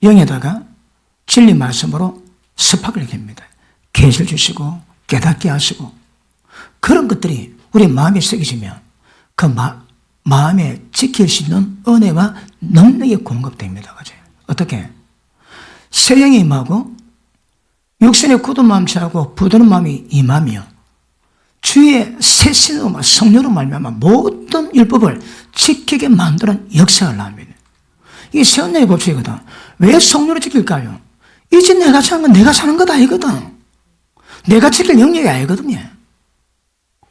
영에다가 진리 말씀으로 습학을 깁니다. 계시를 주시고 깨닫게 하시고 그런 것들이 우리 마음에 새기시면 그 마음에 지킬 수 있는 은혜와 능력이 공급됩니다. 그죠? 어떻게? 새 영이 임하고 육신의 굳은 마음 취하고 부드러운 마음이 임하며 주의 새 신으로 성령으로 말미암아 모든 율법을 지키게 만드는 역사를 합니다. 이게 새 언약의 법칙이거든. 왜 성령을 지킬까요? 이제 내가 사는 건 내가 사는 것 아니거든. 내가 지킬 영역이 아니거든요.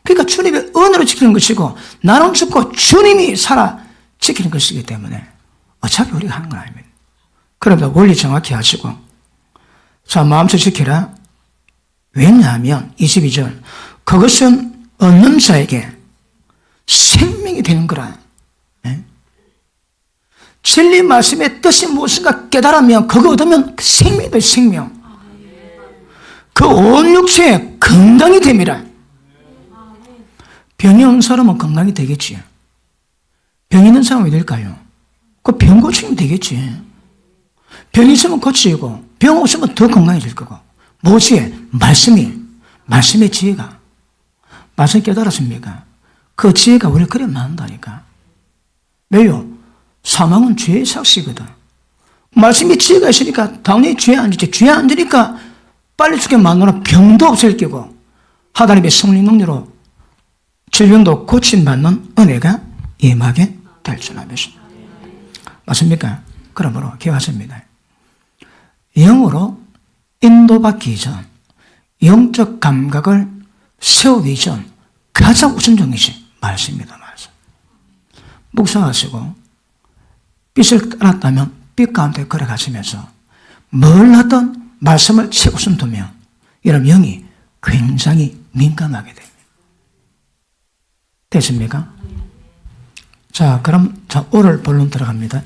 그러니까 주님의 은혜로 지키는 것이고 나는 죽고 주님이 살아 지키는 것이기 때문에 어차피 우리가 하는 건 아닙니다. 그러면 원리 정확히 하시고 자, 마음껏 지키라. 왜냐하면 22절 그것은 얻는 자에게 생명이 되는 거라. 네? 진리 말씀의 뜻이 무엇인가 깨달으면 그거 얻으면 생명이 돼. 생명. 그 온 육체에 건강이 됩니다. 병이 없는 사람은 건강이 되겠지. 병 있는 사람은 왜 될까요? 그 병 고치면 되겠지. 병 있으면 고치고 병 없으면 더 건강해질 거고. 뭐지? 말씀의 지혜가. 말씀 깨달았습니까? 그 지혜가 우리를 그래 만든다니까. 왜요? 사망은 죄의 삭시거든. 말씀이 지혜가 있으니까 당연히 죄에 안 지지. 죄에 안 지니까 빨리 죽게 만드는 병도 없을 거고 하나님의 성령 능력으로 질병도 고침받는 은혜가 임하게 될 줄 알겠습니다. 맞습니까? 그러므로 기억하십니다. 영으로 인도받기 전, 영적 감각을 세우기 전 가장 우선적이지 말씀입니다. 말씀. 묵상하시고 빛을 깔았다면 빛 가운데 걸어가시면서 뭘 하든 말씀을 최우선 두면 여러분 영이 굉장히 민감하게 됩니다. 됐습니까? 자, 그럼 오늘 본론 들어갑니다.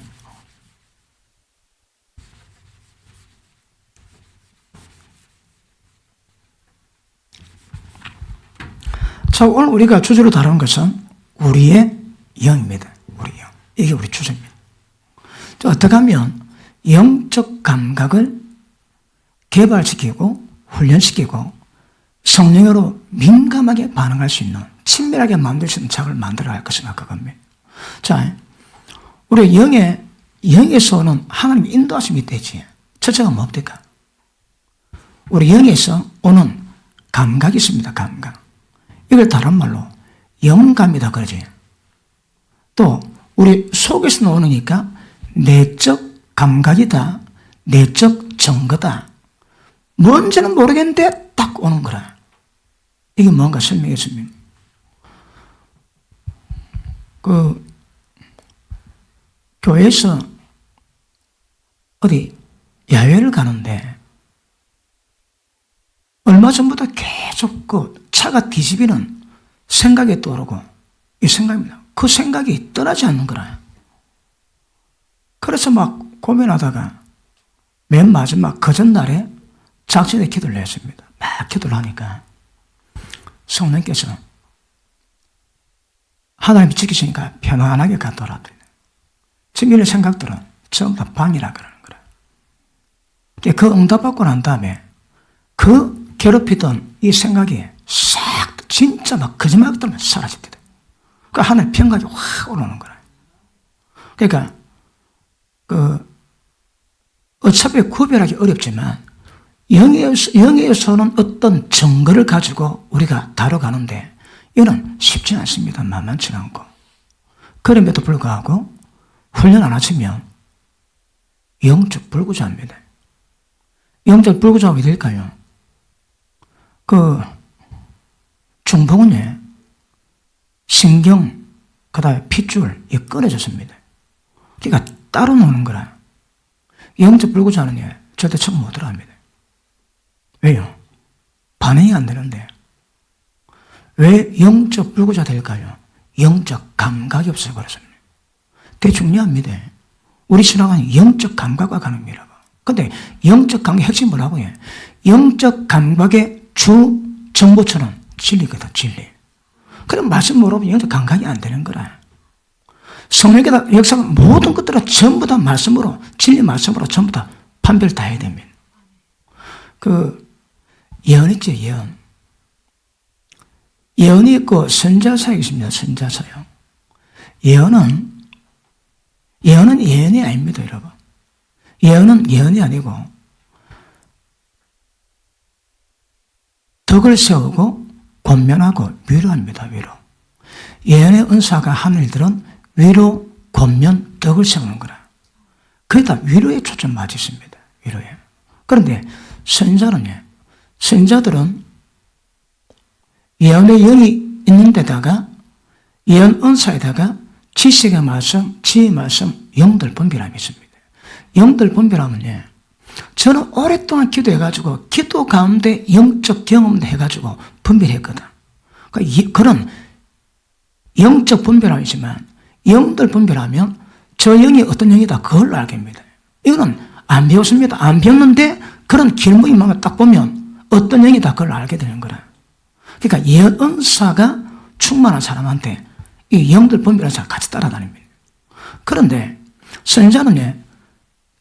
자, 오늘 우리가 주제로 다룬 것은 우리의 영입니다. 우리 영. 이게 우리 주제입니다. 자, 어떻게 하면 영적 감각을 개발시키고 훈련시키고 성령으로 민감하게 반응할 수 있는 친밀하게 만들 수 있는 작을 만들어야 할 것인가 그겁니다. 자, 우리 영에서 오는 하나님의 인도하심이 되지. 첫째가 뭡니까? 우리 영에서 오는 감각이 있습니다. 감각. 이걸 다른 말로 영감이다 그러지. 또 우리 속에서 나오니까 내적 감각이다. 내적 증거다. 뭔지는 모르겠는데 딱 오는 거라. 이게 뭔가 설명했습니다. 교회에서 어디 야외를 가는데 얼마 전부터 계속 차가 뒤집이는 생각이 떠오르고 이 생각입니다. 그 생각이 떠나지 않는 거라. 그래서 막 고민하다가 맨 마지막 그 전날에 작전에 기도를 했습니다. 막 기도를 하니까 성령께서 하나님이 지키시니까 편안하게 가더라. 지금 이런 생각들은 전부 다 방이라 그러는 거라. 그 응답받고 난 다음에 그 괴롭히던 이 생각이 싹 진짜 막 거짓말들만 사라집니다. 그 하늘 평강이 확 오르는 거라. 그러니까 어차피 구별하기 어렵지만 영에서는 어떤 증거를 가지고 우리가 다뤄가는데 이는 쉽지 않습니다. 만만치 않고. 그럼에도 불구하고 훈련 안 하시면 영적 불구자입니다. 영적 불구자가 왜 될까요? 중풍은요, 신경, 그 다음에 핏줄, 이 끊어졌습니다. 그러니까 따로 노는 거라. 영적 불구자는요, 절대 척 못 들어갑니다. 왜요? 반응이 안 되는데. 왜 영적 불구자 될까요? 영적 감각이 없어서 그렇습니다. 되게 중요합니다. 우리 신앙은 영적 감각과 가는 거라고. 근데 영적 감각의 핵심이 뭐라고 해요? 영적 감각의 주 정보처럼 진리거든, 진리. 그럼 말씀 모르면 영적 감각이 안 되는 거라. 성령의 역사는 모든 것들은 전부 다 말씀으로, 진리 말씀으로 전부 다 판별 다 해야 됩니다. 예언 있죠, 예언. 예언이 있고 선자사역이 있습니다, 선자사역. 예언은 예언이 아닙니다, 여러분. 예언은 예언이 아니고, 덕을 세우고 권면하고 위로합니다. 위로. 예언의 은사가 하는 일들은 위로, 권면, 덕을 세우는 거라. 그게 다 위로에 초점 맞춰 있습니다. 위로에. 그런데 선자는요, 선자들은 예언의 영이 있는 데다가 예언 은사에다가 지식의 말씀, 지혜의 말씀, 영들 분별함이 있습니다. 영들 분별하면요, 저는 오랫동안 기도해가지고 기도 가운데 영적 경험도 해가지고 분별했거든. 그런 영적 분별함이지만 영들 분별하면 저 영이 어떤 영이다 그걸로 알게 됩니다. 이거는 안 배웠습니다. 안 배웠는데 그런 길목이만 딱 보면 어떤 영이다 그걸 알게 되는 거라. 그러니까 예언 은사가 충만한 사람한테 이 영들 분별하는 사람 같이 따라다닙니다. 그런데 선자는요,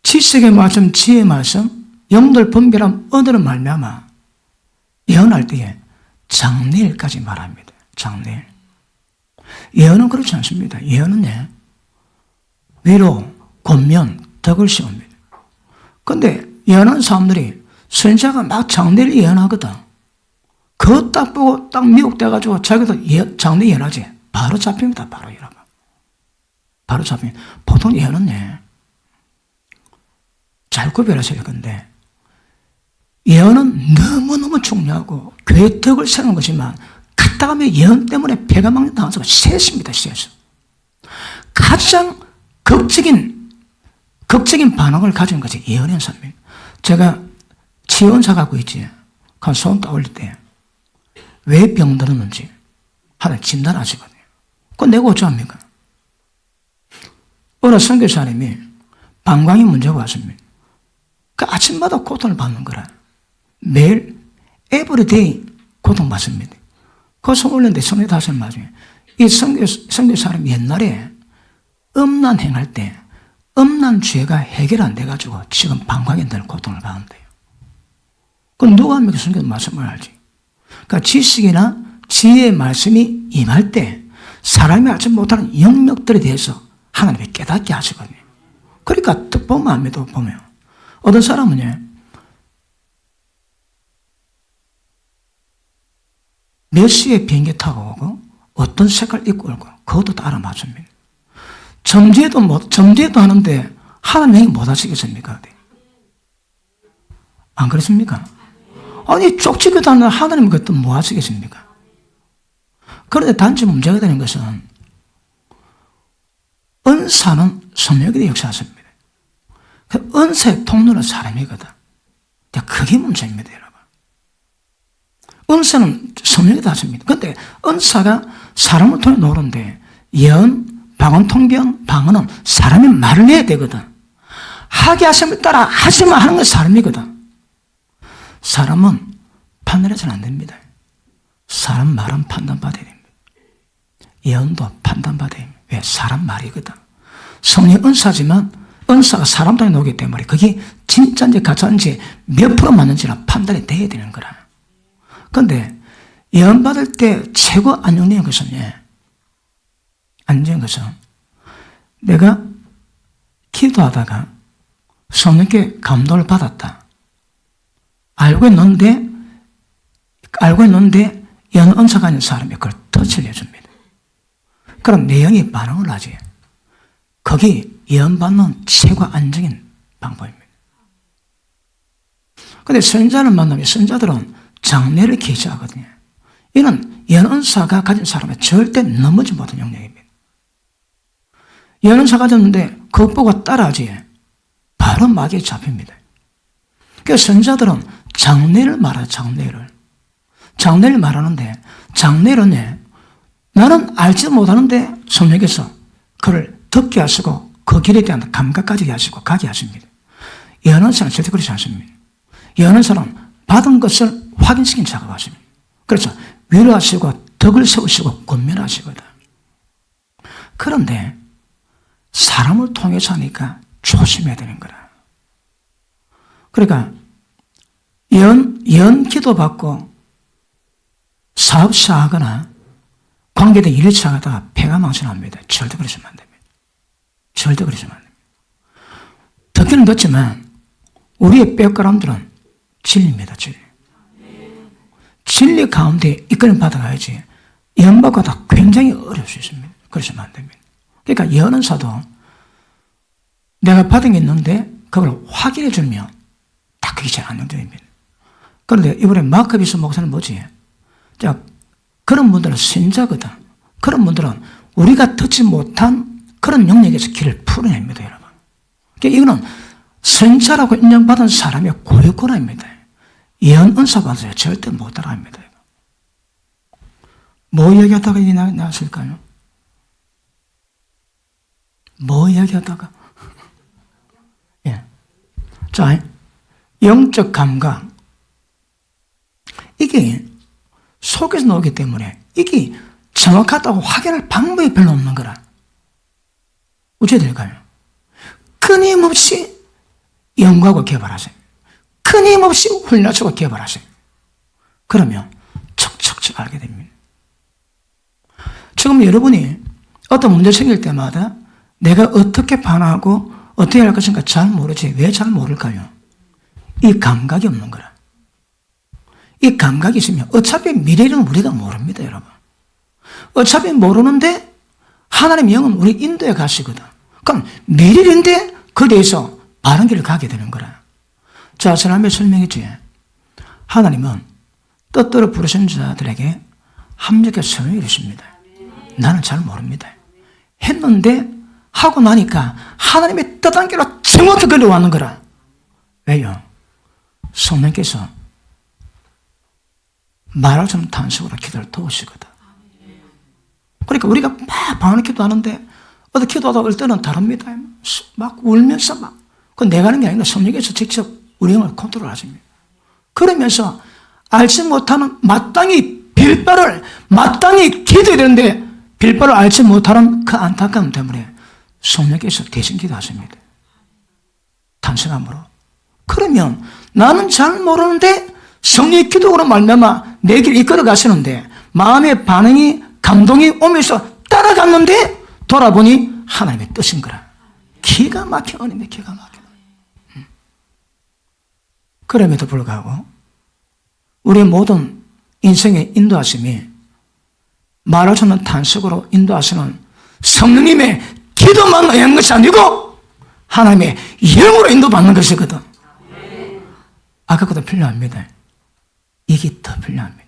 지식의 말씀, 지혜의 말씀, 영들 분별함 얻으는 말미암아 예언할 때에 장래일까지 말합니다. 장래일. 예언은 그렇지 않습니다. 예언은요, 위로, 권면, 덕을 씌웁니다. 그런데 예언하는 사람들이 선자가 막 장래를 예언하거든. 그거 딱 보고 딱 미혹돼가지고 자기도 장래 예언하지. 바로 잡힙니다. 바로 여러분. 바로 잡힙니다. 보통 예언은요, 잘 구별하셔야 할 건데, 예언은 너무너무 중요하고 교회 덕을 세우는 것이지만 갔다 가면 예언 때문에 배가 막 나와서 쎄습니다. 쎄서. 가장 극적인 반응을 가진 것이 예언의 은사입니다. 제가 치유은사 갖고 있지. 그 손 떠올릴 때 왜 병들었는지 하나 진단하시거든요. 그건 내가 어쩌합니까? 어느 선교사님이 방광이 문제가 왔습니다. 그 아침마다 고통을 받는 거라. 매일 에브리데이 고통받습니다. 그 성올렸는데 25살 나중에 이 선교사님 옛날에 음란 행할 때 음란 죄가 해결 안 돼가지고 지금 방광에 늘 고통을 받는데요. 그럼 누가 합니까? 성경 말씀을 알지. 그러니까 지식이나 지혜의 말씀이 임할 때 사람이 알지 못하는 영역들에 대해서 하나님이 깨닫게 하시거든요. 그러니까 딱 보면 압니다. 보면 어떤 사람은요, 몇 시에 비행기 타고 오고 어떤 색깔 입고 오고 그것도 다 알아맞습니다. 점제도 하는데 하나님이 못 하시겠습니까? 안 그렇습니까? 아니 쪽지기도 하는데 하나님 그것도 뭐 하시겠습니까? 그런데 단지 문제가 되는 것은 은사는 성령이 역사하십니다. 그 은사의 통로는 사람이거든. 그게 문제입니다, 여러분. 은사는 성령이 다 하십니다. 그런데 은사가 사람을 통해 노는데 예언, 방언, 통변, 방언은 사람이 말을 해야 되거든. 하게 하심을 따라 하지만 하는 건 사람이거든. 사람은 판단해서는 안 됩니다. 사람 말은 판단받아야 됩니다. 예언도 판단받아야 됩니다. 왜? 사람 말이거든. 성령 은사지만 은사가 사람 통해 나오기 때문에 그게 진짜인지 가짜인지 몇 프로 맞는지는 판단이 돼야 되는 거라. 그런데 예언 받을 때 최고 안정된 것은 안정된 것은 내가 기도하다가 성령께 감동을 받았다. 알고 있는데 예언 은사가 있는 사람이 그걸 터치를 해줍니다. 그럼 내 영이 반응을 하지. 거기 예언받는 최고 안정인 방법입니다. 그런데 선자를 만나면 선자들은 장래를 계시하거든요. 이는 예언 은사가 가진 사람은 절대 넘어지 못한 영역입니다. 예언 은사가 가졌는데 그것 보고 따라하지. 바로 마귀에 잡힙니다. 그래서 선자들은 장래를 말해요. 장래를 말하는데 장래는 나는 알지도 못하는데 성령께서 그를 듣게 하시고 그 길에 대한 감각까지 하시고 가게 하십니다. 예언하는 사람은 절대 그렇지 않습니다. 예언하는 사람은 받은 것을 확인시킨 작업하십니다. 그래서 위로하시고 덕을 세우시고 권면하시거든. 그런데 사람을 통해서 하니까 조심해야 되는 거라. 그러니까 예언 기도 받고 사업 시작하거나 관계된 일을 시작하다가 폐가 망신합니다. 절대 그러시면 안 됩니다. 절대 그러시면 안 됩니다. 듣기는 듣지만 우리의 백그라운드는 진리입니다. 진리. 진리 가운데 이끌림 받아가야지 연받고도 굉장히 어려울 수 있습니다. 그러시면 안 됩니다. 그러니까 예언사도 내가 받은 게 있는데 그걸 확인해 주면 딱 그게 제일 안정적입니다. 그런데 이번에 마크비스 목사는 뭐지? 자, 그런 분들은 신자거든. 그런 분들은 우리가 듣지 못한 그런 영역에서 길을 풀어냅니다, 여러분. 그러니까 이거는 선자라고 인정받은 사람의 고유권입니다. 예언 은사 받으세요. 절대 못 따라합니다. 뭐 얘기하다가 이게 나왔을까요? 뭐 얘기하다가? 예. 자, 영적 감각. 이게 속에서 나오기 때문에 이게 정확하다고 확인할 방법이 별로 없는 거라. 어찌해야 될까요? 끊임없이 연구하고 개발하세요. 끊임없이 훈련하고 개발하세요. 그러면 척척척 알게 됩니다. 지금 여러분이 어떤 문제 생길 때마다 내가 어떻게 반응하고 어떻게 할 것인가 잘 모르지. 왜 잘 모를까요? 이 감각이 없는 거라. 이 감각이 있으면 어차피 미래는 우리가 모릅니다, 여러분. 어차피 모르는데 하나님의 영은 우리 인도에 가시거든. 그럼 미래인데 그 대해서 바른 길을 가게 되는 거라. 자, 지난번에 설명했지. 하나님은 뜻대로 부르신 자들에게 합력의 성령을 이루십니다. 나는 잘 모릅니다. 했는데 하고 나니까 하나님의 뜻한 길로 정확히 걸려왔는 거라. 왜요? 성령께서 말할 수 없는 탄식으로 기도를 도우시거든. 그러니까 우리가 막 방언을 기도하는데 어디 기도하다 올 때는 다릅니다. 막 울면서 막. 그건 내가 하는 게 아니라 성령께서 직접 우리 영을 컨트롤하십니다. 그러면서 알지 못하는 마땅히 빌바를 마땅히 기도해야 되는데 빌바를 알지 못하는 그 안타까움 때문에 성령께서 대신 기도하십니다. 탄식함으로. 그러면 나는 잘 모르는데 성령의 기도로 말미암아 내 길 이끌어 가시는데 마음의 반응이 감동이 오면서 따라갔는데 돌아보니 하나님의 뜻인 거라. 기가 막혀 은혜입니다. 기가 막혀. 그럼에도 불구하고 우리의 모든 인생의 인도하심이 말할 수 없는 탄식으로 인도하시는 성령님의 기도만 의한 것이 아니고 하나님의 영으로 인도받는 것이거든. 아까보다 필요합니다. 이게 더 필요합니다.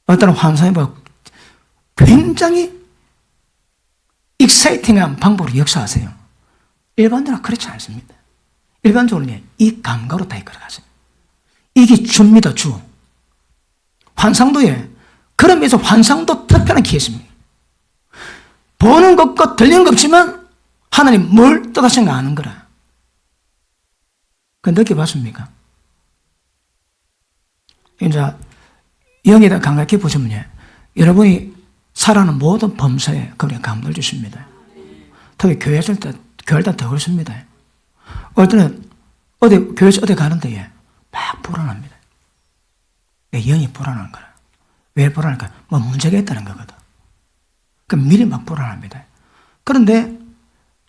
어떤 환상이 굉장히 익사이팅한 방법으로 역사하세요. 일반적으로 그렇지 않습니다. 일반적으로 이 감각으로 다 이끌어가세요. 이게 주입니다, 주. 환상도에, 그러면서 환상도 특별한 기회입니다. 보는 것과 들리는 것 없지만 하나님 뭘 뜻하신가 아는 거라. 그 느껴봤습니까? 이제 영에다 감각해 보시면요. 여러분이 살아가는 모든 범사에 그렇게 감동을 주십니다. 특히 교회 있을 때, 교회를 더 그렇습니다. 어떨 때는 교회에서 어디 가는데 막 불안합니다. 내 영이 불안한 거라. 왜 불안할까? 뭐 문제가 있다는 거거든. 그럼 미리 막 불안합니다. 그런데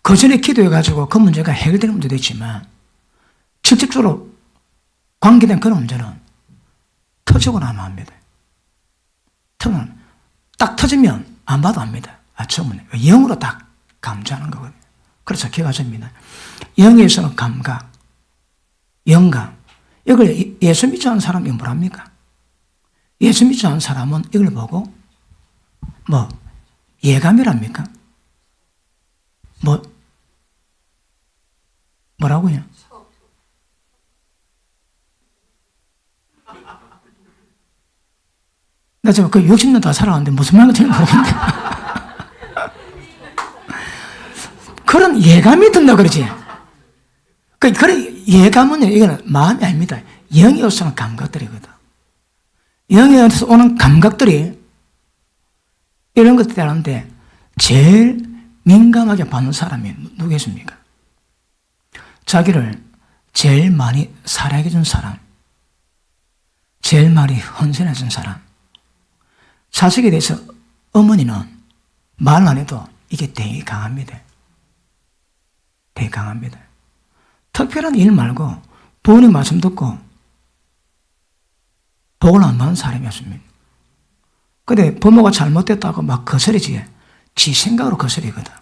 그 전에 기도해가지고 그 문제가 해결되는 문제도 있지만 직접적으로 관계된 그런 문제는 터지고 나면 합니다. 딱 터지면 안 봐도 압니다. 처음에 영으로 딱 감지하는 거거든요. 그래서 기억하십니다. 영에서는 감각, 영감. 이걸 예수 믿지 않는 사람이 뭐랍니까? 예수 믿지 않는 사람은 이걸 보고 예감이랍니까? 뭐라고요? 나 지금 그 60년 다 살아왔는데 무슨 말인지 모르겠는데. 그런 예감이 든다 그러지. 그런 예감은 이거는 마음이 아닙니다. 영이 오는 감각들이거든. 영에서 오는 감각들이 이런 것들이 하는데 제일 민감하게 받는 사람이 누구겠습니까? 자기를 제일 많이 사랑해 준 사람, 제일 많이 헌신해 준 사람. 자식에 대해서 어머니는 말 안 해도 이게 되게 강합니다. 되게 강합니다. 특별한 일 말고 부모님 말씀 듣고 복을 안 받는 사람이었습니다. 근데 부모가 잘못됐다고 막 거스리지, 지 생각으로 거스리거든.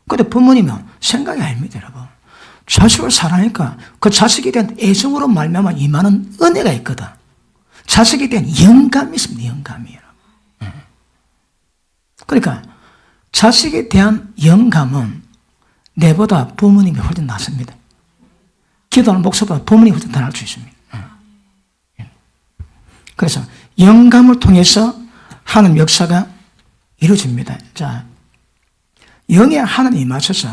근데 부모님은 생각이 아닙니다, 여러분. 자식을 사랑하니까 그 자식에 대한 애정으로 말미암아 임하는 은혜가 있거든. 자식에 대한 영감이 있습니다, 영감이에요. 그러니까 자식에 대한 영감은 내보다 부모님이 훨씬 낫습니다. 기도하는 목소리보다 부모님이 훨씬 더 나을 수 있습니다. 그래서 영감을 통해서 하나님 역사가 이루어집니다. 자, 영의 하나님이 맞춰서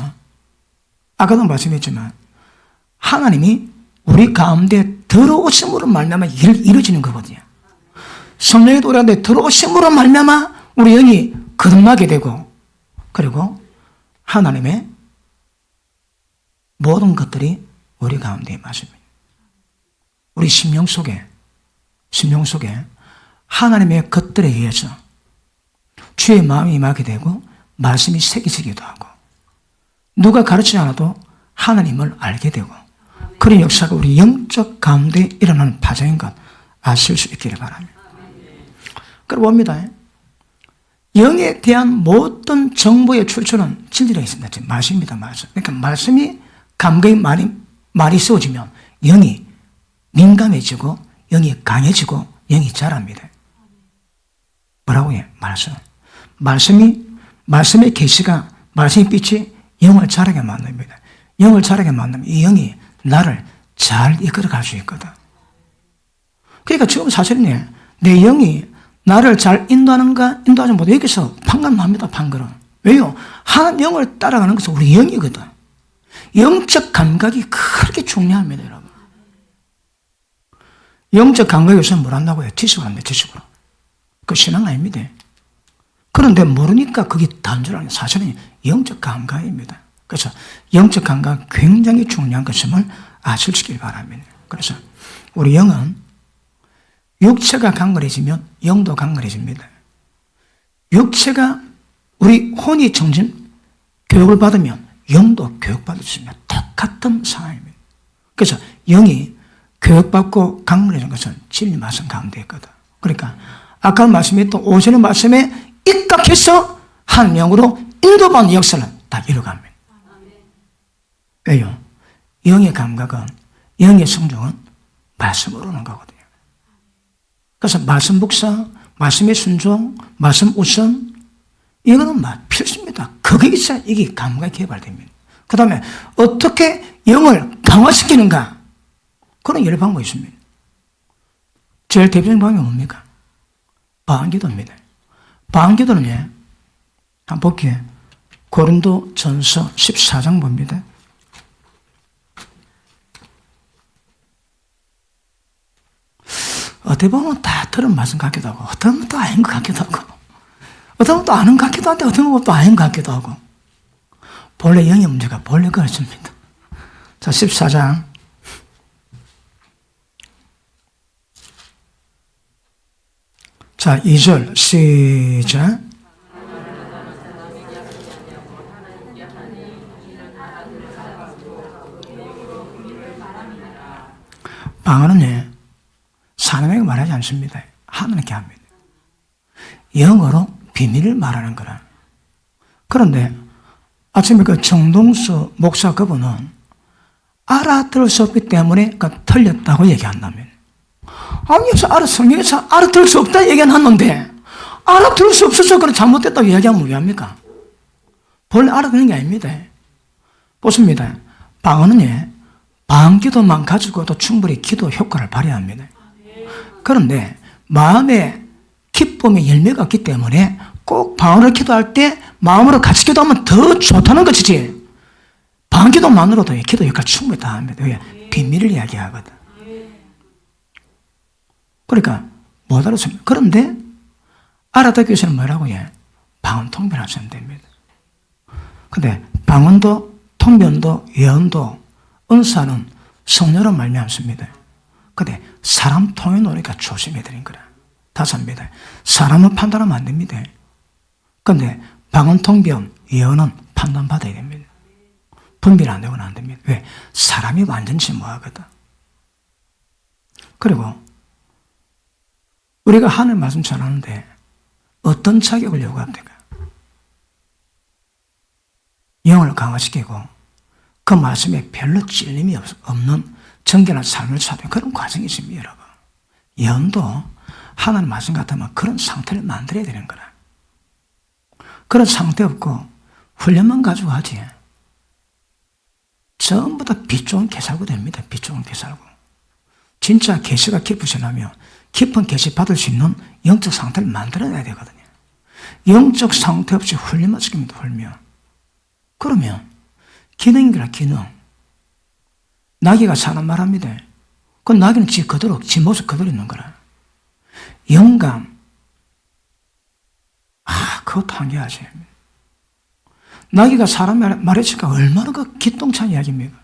아까도 말씀했지만 하나님이 우리 가운데 들어오심으로 말미암아 이루어지는 거거든요. 성령의 우리한테 들어오심으로 말미암아 우리 영이 거듭나게 되고, 그리고 하나님의 모든 것들이 우리 가운데 임하십니다. 우리 심령 속에 하나님의 것들에 의해서 주의 마음이 임하게 되고 말씀이 새겨지기도 하고, 누가 가르치지 않아도 하나님을 알게 되고, 그런 역사가 우리 영적 가운데 일어나는 파장인 것 아실 수 있기를 바랍니다. 그리고 봅니다. 영에 대한 모든 정보의 출처는 진리가 있습니다. 지금 말씀입니다, 말씀. 그러니까 말씀이 감각이 많이 세워지면 영이 민감해지고, 영이 강해지고, 영이 자랍니다. 뭐라고 해? 말씀의 계시가, 말씀의 빛이 영을 자라게 만듭니다. 영을 자라게 만들면 이 영이 나를 잘 이끌어갈 수 있거든. 그러니까 지금 사실은 내 영이 나를 잘 인도하는가 인도하지 못해 여기서 판가납니다. 판가는. 왜요? 하나님 영을 따라가는 것은 우리 영이거든. 영적 감각이 그렇게 중요합니다, 여러분. 영적 감각이 요새 뭘 한다고 해요? 지식으로 합니다, 지식으로. 그 신앙 아닙니다. 그런데 모르니까 그게 다른 줄 아는 사실은 영적 감각입니다. 그래서 영적 감각 굉장히 중요한 것임을 아시길 바랍니다. 그래서 우리 영은 육체가 강건해지면 영도 강건해집니다. 육체가 우리 혼이 정신 교육을 받으면 영도 교육받을 수 있습니다. 똑같은 상황입니다. 그래서 영이 교육받고 강건해진 것은 진리 말씀 가운데 있거든. 그러니까 아까 말씀했던 오전의 말씀에 입각해서 한 영으로 인도받는 역사를 다 이루어갑니다. 왜요? 영의 감각은, 영의 성종은 말씀으로 오는 거거든요. 그래서 말씀 묵상, 말씀의 순종, 말씀 우선, 이거는 필수입니다. 그게 있어야 이게 감각이 개발됩니다. 그 다음에 어떻게 영을 강화시키는가? 그런 여러 방법이 있습니다. 제일 대표적인 방법이 뭡니까? 방언기도입니다. 방언기도는 한번 볼게요. 고린도 전서 14장 봅니다. 어떻게 보면 다 들은 말씀 같기도 하고, 어떤 건 또 아닌 것 같기도 하고, 어떤 건 또 아는 것 같기도 한데, 어떤 건 또 아닌 것 같기도 하고, 본래 영의 문제가 본래 그렇습니다. 자, 14장. 자, 2절, 시작. 방언은 사람에게 말하지 않습니다. 하나님께 합니다. 영어로 비밀을 말하는 거라. 그런데 아침에 그 정동수 목사 그분은 알아들을 수 없기 때문에 틀렸다고 얘기한다면, 아니, 성경에서 알아들을 수 없다 얘기해놨는데 알아들을 수 없어서 그런 잘못됐다고 얘기하면 왜 합니까? 본래 알아듣는 게 아닙니다. 보십니다. 방언은 방언기도만 가지고도 충분히 기도 효과를 발휘합니다. 그런데 마음에 기쁨의 열매가 없기 때문에 꼭 방언을 기도할 때 마음으로 같이 기도하면 더 좋다는 것이지, 방언기도만으로도 기도 효과를 충분히 다 합니다. 왜? 비밀을 이야기하거든. 그러니까 못 알아듣습니다. 그런데 알아듣기 위해서는 뭐라고 해? 방언 통변을 하시면 됩니다. 근데 방언도 통변도 예언도 은사는 성령으로 말미암습니다. 근데 사람 통해 놓으니까 조심해야 되는 거라. 다시 합니다. 사람은 판단하면 안 됩니다. 근데 방언 통변 예언은 판단받아야 됩니다. 분별 안 되고는 안 됩니다. 왜? 사람이 완전치 뭐하거든. 그리고 우리가 하나님 말씀 전하는데 어떤 자격을 요구합니까? 영을 강화시키고 그 말씀에 별로 찔림이 없는 정결한 삶을 찾는 그런 과정이 있습니다, 여러분. 예언도 하나님 말씀 같으면 그런 상태를 만들어야 되는 거라. 그런 상태 없고 훈련만 가지고 하지. 전부 다 빛 좋은 개살구 됩니다. 빛 좋은 개살구. 진짜 계시가 깊으시려면 깊은 계시 받을 수 있는 영적 상태를 만들어내야 되거든요. 영적 상태 없이 훈련만 시킵니다. 훈련. 그러면 기능이라 기능. 나귀가 사람 말합니다. 그 나귀는 지 그대로, 지 모습 그대로 있는 거라. 영감. 그것도 한계하지. 나귀가 사람 말했으니까 얼마나 그 기똥찬 이야기입니까?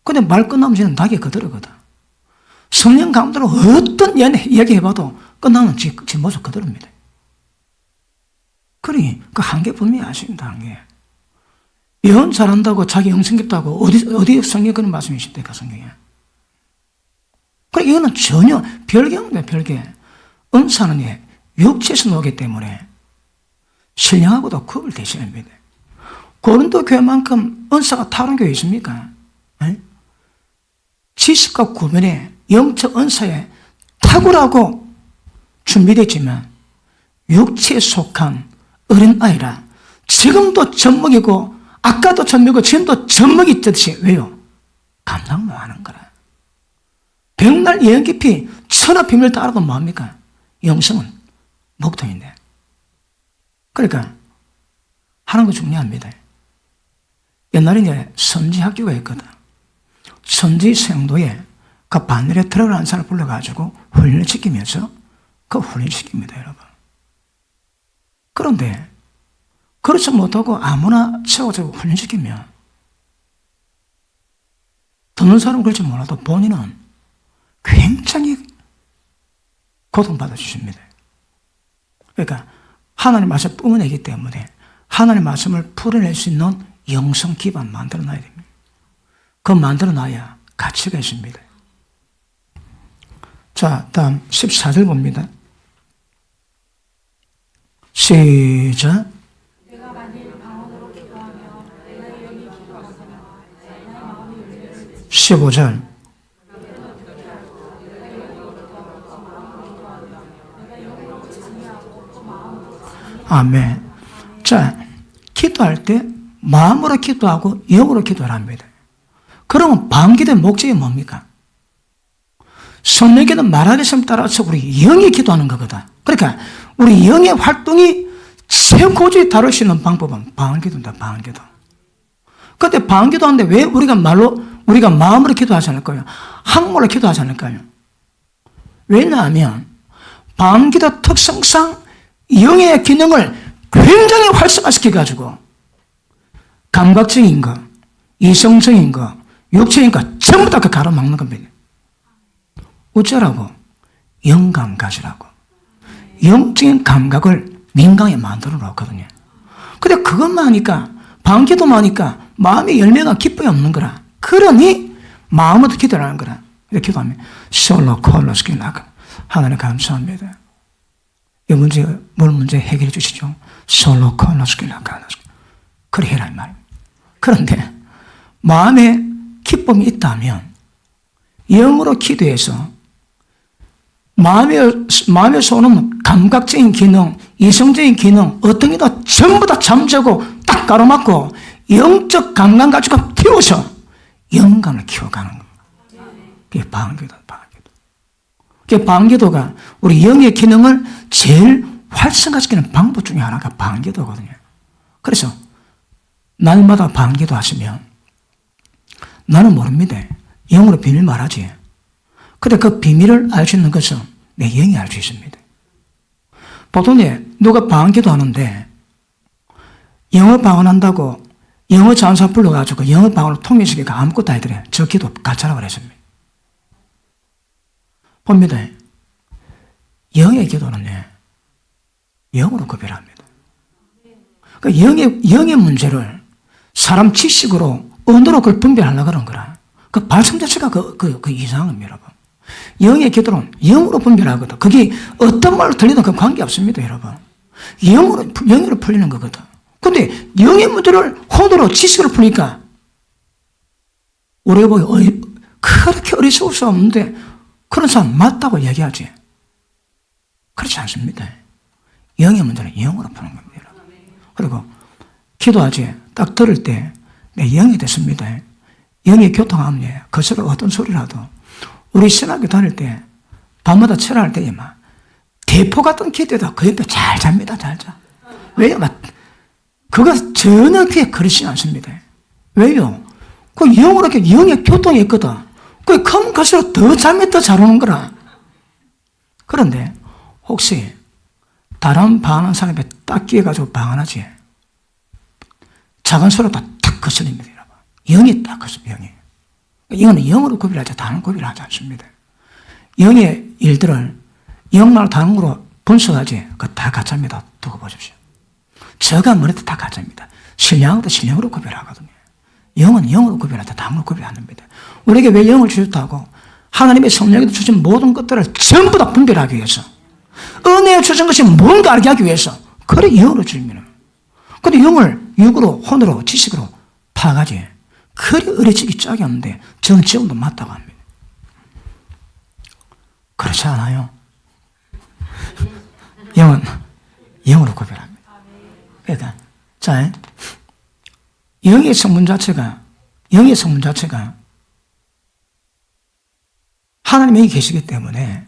근데 말 끝나면 쟤는 나귀 그대로거든. 성령 감도로 어떤 이야기 해봐도 끝나면 지 모습 그대로입니다. 그러니 그 한계 분명히 아십니다, 한계. 예언 잘한다고 자기 영성 깊다고 어디 성경에 그런 말씀이 있습니까, 성경에? 그러니까 이거는 전혀 별개입니다, 별개. 은사는 육체에서 나오기 때문에 신령하고도 구별되셔야 합니다. 고린도 교회만큼 은사가 다른 교회 있습니까? 지식과 구별에 영적 은사에 탁월하고 준비되지만 육체에 속한 어린아이라 지금도 젖먹이고 아까도 젖먹이고 지금도 젖먹이 있듯이 왜요? 감당 못하는 거라. 백날 예언 깊이 천하 비밀 다 알아도 뭐합니까? 영성은 목통인데. 그러니까 하는 거 중요합니다. 옛날에 이제 선지학교가 있거든. 선지 생도에 그 바늘에 들어가는 사람을 불러가지고 훈련을 시키면서 그 훈련시킵니다, 여러분. 그런데 그렇지 못하고 아무나 채워서 훈련시키면 듣는 사람은 그렇지 몰라도 본인은 굉장히 고통받아 주십니다. 그러니까 하나님의 말씀을 뿜어내기 때문에 하나님의 말씀을 풀어낼 수 있는 영성 기반 만들어놔야 됩니다. 그거 만들어놔야 가치가 있습니다. 자, 다음 14절 봅니다. 시작. 15절. 아멘. 자, 기도할 때 마음으로 기도하고 영으로 기도합니다. 그러면 방기도의 목적이 뭡니까? 성령께는 말하겠음 따라서 우리 영이 기도하는 거거든. 그러니까 우리 영의 활동이 최고조에 다룰 수 있는 방법은 방언기도입니다. 방언기도. 그런데 방언기도하는데 왜 우리가 마음으로 기도하지 않을까요? 한국말로 기도하지 않을까요? 왜냐하면 방언기도 특성상 영의 기능을 굉장히 활성화시켜가지고 감각적인 거, 이성적인 거, 육체인 거 전부 다 그 가로막는 겁니다. 어쩌라고? 영감 가지라고. 영적인 감각을 민감하게 만들어 놓거든요. 근데 그것만 하니까, 방기도만 하니까 마음의 열매가 기쁨이 없는 거라. 그러니 마음으로 기도를 하는 거라. 이렇게 기도하면 솔로 콜로스키 나가. 하나님 감사합니다. 이 문제, 뭘 문제 해결해 주시죠? 솔로 콜로스키 나가. 그래 해라 이 말입니다. 그런데 마음에 기쁨이 있다면 영으로 기도해서 마음에서 오는 감각적인 기능, 이성적인 기능, 어떤 게 다 전부 다 잠재고 딱 가로막고 영적 감각 가지고 튀어서 영감을 키워가는 거예요. 그게 방언기도, 방언기도. 그게 방언기도가 우리 영의 기능을 제일 활성화시키는 방법 중에 하나가 방언기도거든요. 그래서 날마다 방언기도 하시면 나는 모릅니다. 영으로 비밀 말하지. 근데 그 비밀을 알 수 있는 것은 내 영이 알 수 있습니다. 보통 누가 방언기도 하는데 영어 방언한다고 영어 장사 불러가지고 영어 방언을 통일시키니까 아무것도 아니더래. 저 기도 가짜라고 그랬습니다. 봅니다. 영의 기도는 영으로 구별합니다. 그 영의 문제를 사람 지식으로 언어로 그걸 분별하려고 그런 거라. 그 발성 자체가 그 이상한 겁니다, 여러분. 영의 기도는 영으로 분별하거든. 그게 어떤 말로 들리든 그 관계없습니다, 여러분. 영으로 풀리는 거거든. 근데 영의 문제를 혼으로 지식으로 풀니까 우리가 보기 그렇게 어리석을 수 없는데 그런 사람 맞다고 얘기하지. 그렇지 않습니다. 영의 문제는 영으로 푸는 겁니다. 그리고 기도하지. 딱 들을 때 내 영이 됐습니다. 영이 교통하면 그 소리 어떤 소리라도 우리 신학교 다닐 때 밤마다 철학할 때에 막 대포 같은 기도도 그 옆에 잘 잡니다. 잘 자. 왜요? 그거 전혀 귀에 그렇지 않습니다. 왜요? 그 영으로 이렇게 영의 교통이 있거든. 그 컴 갈수록 더 잠이 더 잘 오는 거라. 그런데 혹시 다른 방언하는 사람에 딱 끼어가지고 방언하지? 작은 소리가 탁 거슬립니다, 여러분. 영이 딱 거슬립니다, 영이. 이거는 영으로 구별하지, 다른 구별하지 않습니다. 영의 일들을 영말로 다른 거로 분석하지, 그거 다 가짜입니다. 두고 보십시오. 저가 뭐래도 다 가짜입니다. 신령도 신령으로 구별하거든요. 영은 영으로 구별하지, 다른 걸 구별 안 합니다. 우리에게 왜 영을 주셨다고? 하나님의 성령에도 주신 모든 것들을 전부 다 분별하기 위해서. 은혜에 주신 것이 뭔가 알게 하기 위해서. 그래, 영으로 주입니다. 근데 영을 육으로, 혼으로, 지식으로 파악하지. 그리 어리지기 짝이 없는데 저는 지금도 맞다고 합니다. 그렇지 않아요? 영은 영으로 구별합니다. 그러니까 자, 영의 성분 자체가 하나님이 계시기 때문에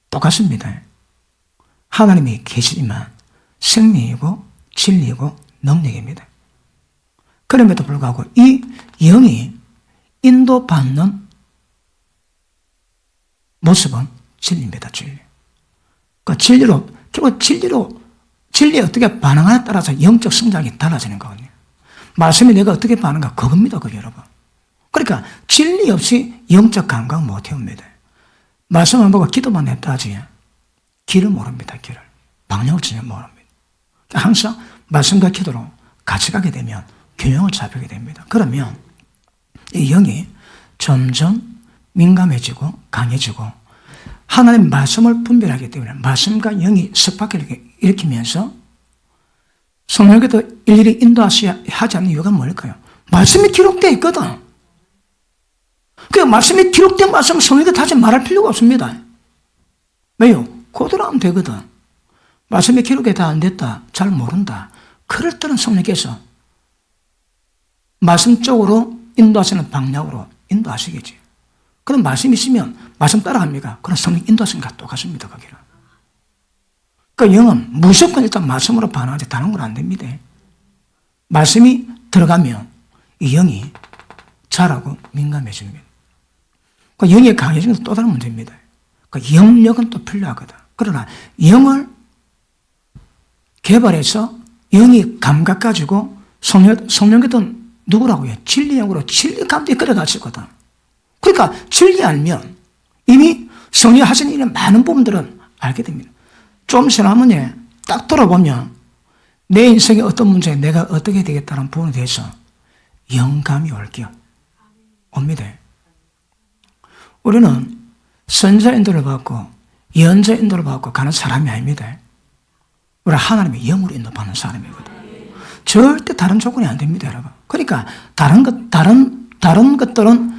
똑같습니다. 하나님이 계시지만 생명이고 진리이고 능력입니다. 그럼에도 불구하고 이 영이 인도받는 모습은 진리입니다. 진리. 그 진리로, 결국 진리에 어떻게 반응하냐에 따라서 영적 성장이 달라지는 거거든요. 말씀이 내가 어떻게 반응하는가 그겁니다, 그게 여러분. 그러니까 진리 없이 영적 감각 못 해옵니다. 말씀 안 보고 기도만 했다 하지 길을 모릅니다, 길을. 방향을 전혀 모릅니다. 항상 말씀과 기도로 같이 가게 되면 균형을 잡히게 됩니다. 그러면 이 영이 점점 민감해지고 강해지고 하나님 말씀을 분별하기 때문에 말씀과 영이 섭박을 일으키면서 성령께도 일일이 인도하지 않는 이유가 뭘까요? 말씀이 기록되어 있거든. 그 말씀이 기록된 말씀 성령께 다시 말할 필요가 없습니다. 왜요? 그대로 하면 되거든. 말씀이 기록이 다 안 됐다, 잘 모른다. 그럴 때는 성령께서 말씀 쪽으로 인도하시는 방향으로 인도하시겠지. 그럼 말씀이 있으면 말씀 따라갑니까? 그럼 성령 인도하시는 것과 똑같습니다, 거기는. 그러니까 영은 무조건 일단 말씀으로 반응하지 다른 건 안 됩니다. 말씀이 들어가면 이 영이 자라고 민감해집니다. 그러니까 영이 강해지면 또 다른 문제입니다. 그러니까 영력은 또 필요하거든. 그러나 영을 개발해서 영이 감각 가지고 성령께도 누구라고요? 진리영으로 진리 감독에 끌어가시거든. 그러니까 진리 알면 이미 성령 하신 일의 많은 부분들은 알게 됩니다. 좀 지나면 딱 돌아보면 내 인생의 어떤 문제에 내가 어떻게 해야 되겠다는 부분에 대해서 영감이 올게요. 옵니다. 우리는 선자 인도를 받고 예언자 인도를 받고 가는 사람이 아닙니다. 우리는 하나님의 영으로 인도받는 사람이거든. 절대 다른 조건이 안 됩니다, 여러분. 그러니까 다른 것들은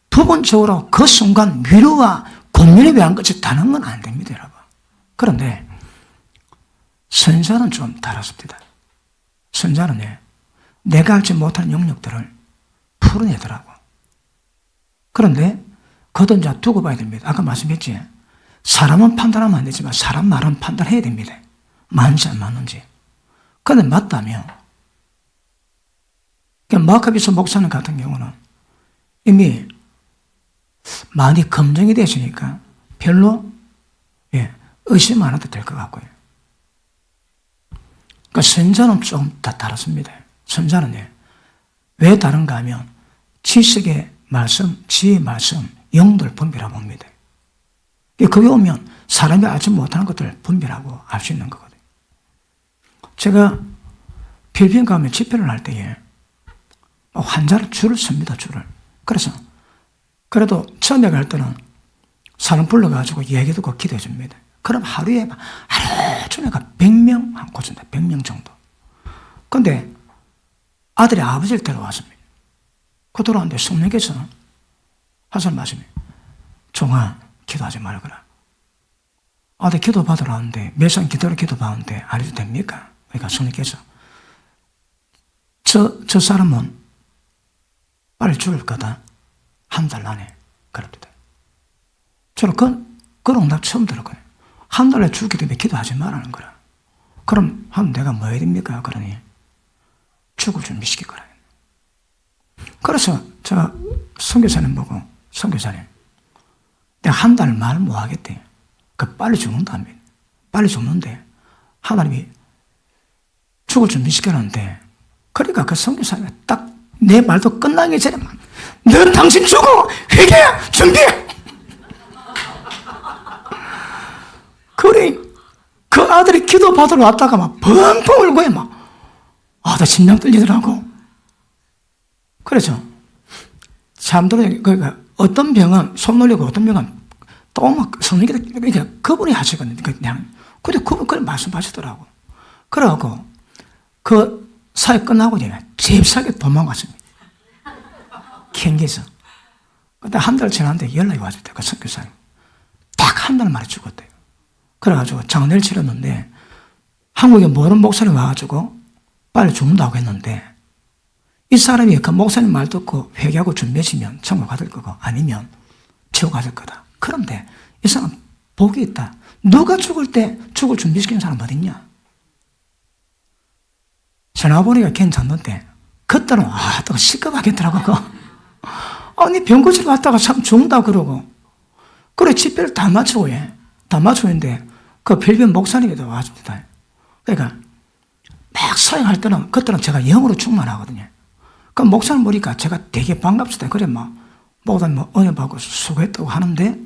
부분적으로 그 순간 위로와 권면에 위한 것이 다른 건 안 됩니다, 여러분. 그런데 선자는 좀 다르습니다. 선자는 내가 알지 못한 영역들을 풀어내더라고. 그런데 그것도 이제 두고 봐야 됩니다. 아까 말씀했지. 사람은 판단하면 안 되지만 사람 말은 판단해야 됩니다. 맞는지 안 맞는지. 그런데 맞다면 마카비스 목사님 같은 경우는 이미 많이 검증이 됐으니까 별로 의심 안 해도 될 것 같고요. 그러니까 선자는 좀 다 다릅니다. 선자는 왜 다른가 하면 지식의 말씀, 지혜의 말씀, 영들 분별하고 봅니다. 거기 오면 사람이 알지 못하는 것들을 분별하고 알 수 있는 거거든요. 제가 필리핀 가면 집회를 할 때에 환자를 줄을 섭니다, 줄을. 그래서 그래도 처음에 갈 때는 사람 불러가지고 얘기 듣고 기도해 줍니다. 그럼 하루 종일 100명 한 고친다. 100명 정도. 근데 아들이 아버지를 데려왔습니다. 그 돌아왔는데 성령께서 하신 말씀이, 종아, 기도하지 말거라. 아들 기도 받으러 왔는데, 몇 시간 기도 받는데 안 해도 됩니까? 그러니까 성령께서, 저 사람은 빨리 죽을 거다. 한 달 안에. 그럽니다. 저는 그런 응답 처음 들었거든요. 한 달에 죽기 때문에 기도하지 말라는 거라. 그럼 내가 뭐 해야 됩니까? 그러니 죽을 준비시킬 거라. 그래서 제가 선교사님 보고, 선교사님, 내가 한 달 말 뭐 하겠대. 빨리 죽는다며. 빨리 죽는데 하나님이 죽을 준비시켜놨는데, 그러니까 그 선교사님이 딱 내 말도 끝나기 전에 넌 당신 죽어! 회개야! 준비해! 그래, 그 아들이 기도 받으러 왔다가 막 펑펑 울고 나 심장 떨리더라고. 그래서 사람들은, 그러니까 어떤 병은 손 놀리고 어떤 병은 또 막 성령이, 그러니까 그분이 하시거든요. 그냥. 근데 그분 말씀하시더라고. 그래갖고 그 사회 끝나고 이제 잽싸게 도망갔습니다. 경계에서. 근데 한 달 지났는데 연락이 왔습니다. 그 선교사님. 딱 한 달 만에 죽었대요. 그래가지고 장례를 치렀는데 한국에 모르는 목사님 와가지고 빨리 죽는다고 했는데, 이 사람이 그 목사님 말 듣고 회개하고 준비하시면 천국 받을 거고 아니면 지옥 받을 거다. 그런데 이 사람 복이 있다. 누가 죽을 때 죽을 준비시키는 사람 어딨냐? 전화번호가 괜찮는데 그때는 또 시급하겠더라고. 아니 병고치러 왔다가 참 죽는다 그러고, 그래 집회를 다 맞추고 다 맞추는데 그 필변 목사님이도 와줍니다. 그러니까 막 사역할 때는, 그때는 제가 영어로 충만하거든요. 그 목사님 보니까 제가 되게 반갑습니다. 그래 목사님 은혜 받고 수고했다고 하는데